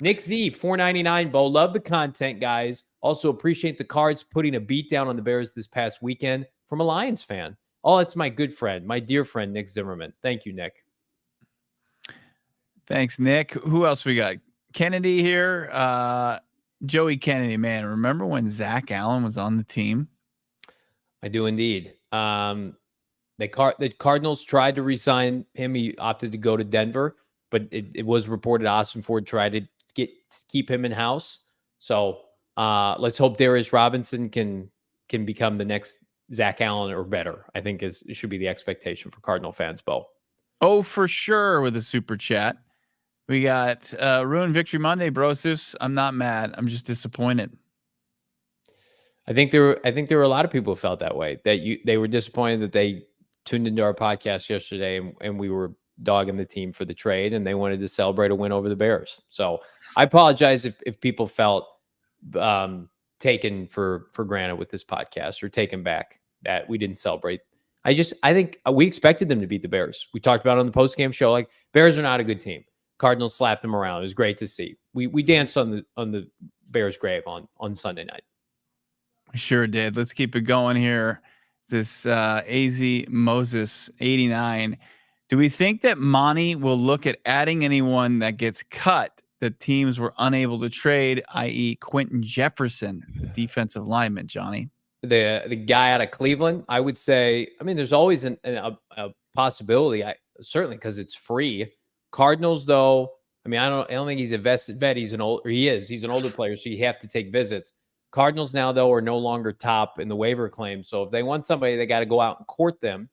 Nick Z, $4.99. Bo, love the content, guys. Also appreciate the Cards putting a beat down on the Bears this past weekend from a Lions fan. Oh, it's my good friend, my dear friend, Nick Zimmerman. Thank you, Nick. Thanks, Nick. Who else we got? Kennedy here. Joey Kennedy, man. Remember when Zach Allen was on the team? I do indeed. The Cardinals tried to re-sign him. He opted to go to Denver, but it was reported Ossenfort tried to keep him in house. So let's hope Darius Robinson can become the next Zach Allen or better. I think it should be the expectation for Cardinal fans, Bo. Oh, for sure, with a super chat. We got Ruined Victory Monday, Brosus. I'm not mad. I'm just disappointed. I think there were a lot of people who felt that way. They were disappointed that they tuned into our podcast yesterday and we were dogging the team for the trade and they wanted to celebrate a win over the Bears. So I apologize if people felt taken for granted with this podcast or taken back that we didn't celebrate. I think we expected them to beat the Bears. We talked about it on the post-game show, like, Bears are not a good team. Cardinals slapped them around. It was great to see. We danced on the Bears' grave on Sunday night. Sure did. Let's keep it going here. This AZ Moses 89. Do we think that Monty will look at adding anyone that gets cut that teams were unable to trade, i.e. Quentin Jefferson, the defensive lineman, Johnny? The guy out of Cleveland, I would say, I mean, there's always a possibility, certainly because it's free. Cardinals, though, I mean, I don't think he's a vested vet. He's an older player, so you have to take visits. Cardinals now, though, are no longer top in the waiver claim. So if they want somebody, they got to go out and court them.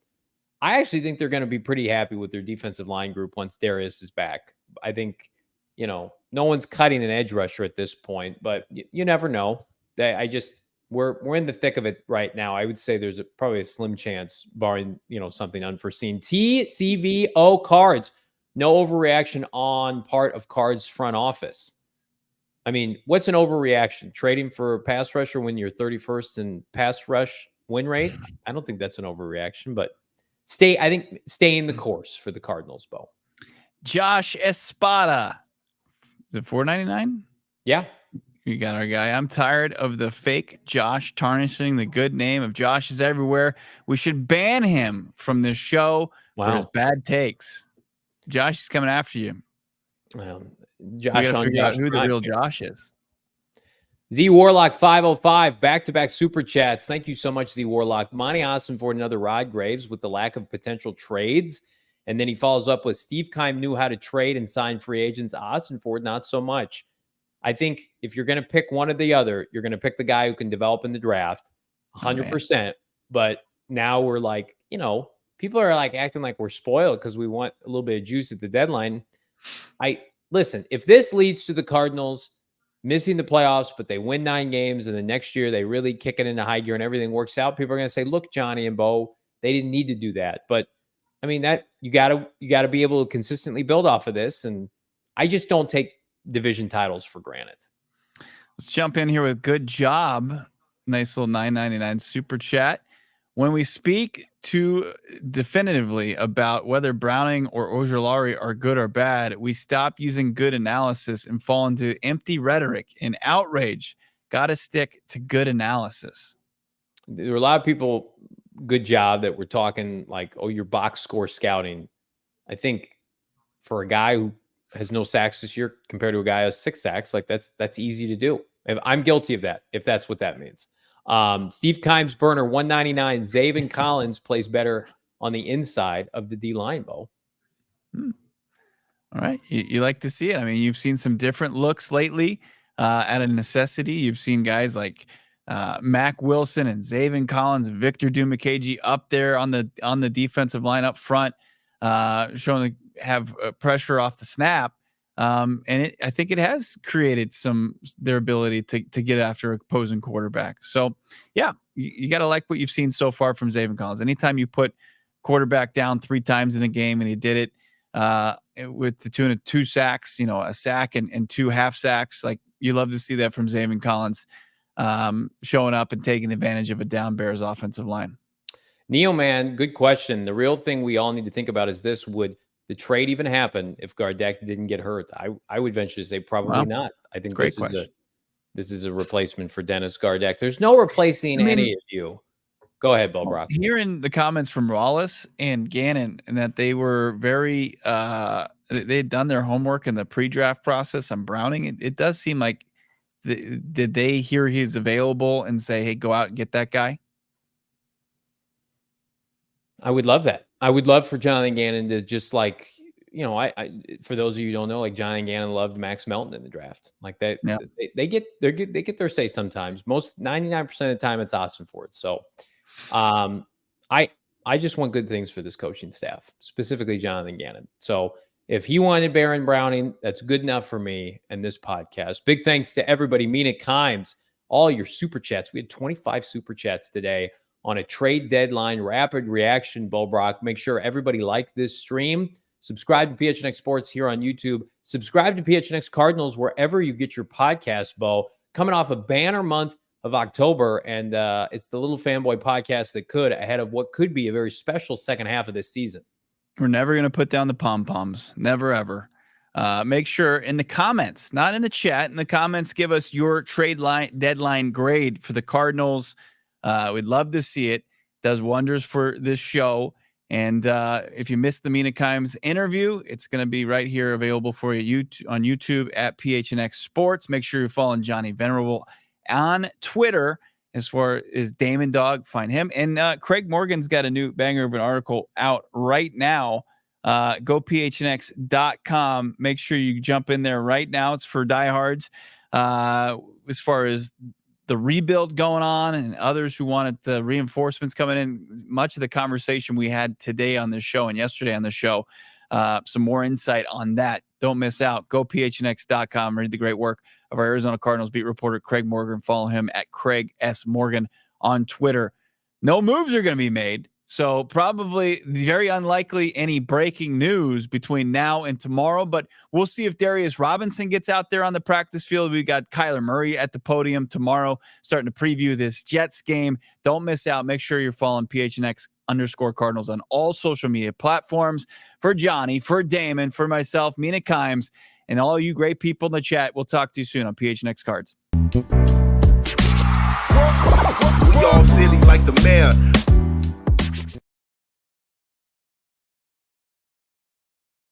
I actually think they're going to be pretty happy with their defensive line group once Darius is back. I think, no one's cutting an edge rusher at this point, but you never know. We're in the thick of it right now. I would say there's probably a slim chance, barring, something unforeseen. TCVO Cards. No overreaction on part of Cards front office. I mean, what's an overreaction? Trading for a pass rusher when you're 31st in pass rush win rate? I don't think that's an overreaction, but stay in the course for the Cardinals, Bo. Josh Espada. Is it $4.99? Yeah. You got our guy. I'm tired of the fake Josh tarnishing the good name of Josh is everywhere. We should ban him from this show for his bad takes. Josh is coming after you. Josh, we gotta figure out who the real Josh is. Z Warlock 505, back-to-back super chats. Thank you so much, Z Warlock. Monti Ossenfort another Rod Graves with the lack of potential trades. And then he follows up with Steve Keim knew how to trade and sign free agents. Ossenfort, not so much. I think if you're going to pick one or the other, you're going to pick the guy who can develop in the draft 100%. But now we're like, people are like acting like we're spoiled because we want a little bit of juice at the deadline. Listen, if this leads to the Cardinals missing the playoffs, but they win 9 games and the next year they really kick it into high gear and everything works out, people are going to say, look, Johnny and Bo, they didn't need to do that. But I mean, that you got to be able to consistently build off of this. And I just don't take division titles for granted. Let's jump in here with good job. Nice little $9.99 super chat. When we speak too definitively about whether Browning or Ojulari are good or bad, we stop using good analysis and fall into empty rhetoric and outrage. Got to stick to good analysis. There were a lot of people good job that we're talking like, oh, your box score scouting. I think for a guy who has no sacks this year compared to a guy who has 6 sacks, like that's easy to do. I'm guilty of that, if that's what that means. Steve Kimes burner 199. Zaven Collins plays better on the inside of the D line, Bo. All right. You like to see it. I mean, you've seen some different looks lately out of necessity. You've seen guys like Mac Wilson and Zaven Collins and Victor Dumukagi up there on the defensive line up front, showing to have pressure off the snap. And I think it has created their ability to get after opposing quarterback. So yeah, you got to like what you've seen so far from Zaven Collins. Anytime you put quarterback down 3 times in a game, and he did it with the tune of 2 sacks, a sack and 2 half sacks. Like, you love to see that from Zaven Collins, showing up and taking advantage of a down Bears offensive line. Neo Man, good question. The real thing we all need to think about is this: would the trade even happen if Gardeck didn't get hurt? I would venture to say probably not. I think this is a replacement for Dennis Gardeck. There's no replacing any of you. Go ahead, Bill Brock. Hearing the comments from Rallis and Gannon, and that they were very they had done their homework in the pre-draft process on Browning. It does seem like did they hear he's available and say, hey, go out and get that guy? I would love that. I would love for Jonathan Gannon to just like, I for those of you who don't know, like Jonathan Gannon loved Max Melton in the draft. Like that, yeah. they get their say sometimes. 99% of the time it's Ossenfort. So I just want good things for this coaching staff, specifically Jonathan Gannon. So if he wanted Baron Browning, that's good enough for me and this podcast. Big thanks to everybody. Mina Kimes, all your super chats. We had 25 super chats today on a trade deadline rapid reaction. Bo Brock, make sure everybody like this stream. Subscribe to PHNX Sports here on YouTube. Subscribe to PHNX Cardinals wherever you get your podcast, Bo. Coming off a banner month of October, and it's the Little Fanboy podcast that could, ahead of what could be a very special second half of this season. We're never going to put down the pom-poms. Never, ever. Make sure in the comments, not in the chat, in the comments, give us your trade deadline grade for the Cardinals. We'd love to see it. Does wonders for this show. And if you missed the Mina Kimes interview, it's going to be right here available for you on YouTube at PHNX Sports. Make sure you're following Johnny Venerable on Twitter as far as Damon Dawg. Find him. And Craig Morgan's got a new banger of an article out right now. Go PHNX.com. Make sure you jump in there right now. It's for diehards. As far as the rebuild going on and others who wanted the reinforcements coming in, much of the conversation we had today on this show and yesterday on the show, some more insight on that. Don't miss out. Go PHNX.com. Read the great work of our Arizona Cardinals beat reporter, Craig Morgan. Follow him at Craig S. Morgan on Twitter. No moves are going to be made. So probably very unlikely any breaking news between now and tomorrow, but we'll see if Darius Robinson gets out there on the practice field. We got Kyler Murray at the podium tomorrow, starting to preview this Jets game. Don't miss out. Make sure you're following PHNX_Cardinals on all social media platforms. For Johnny, for Damon, for myself, Mina Kimes, and all you great people in the chat. We'll talk to you soon on PHNX Cards. We all silly like the mayor.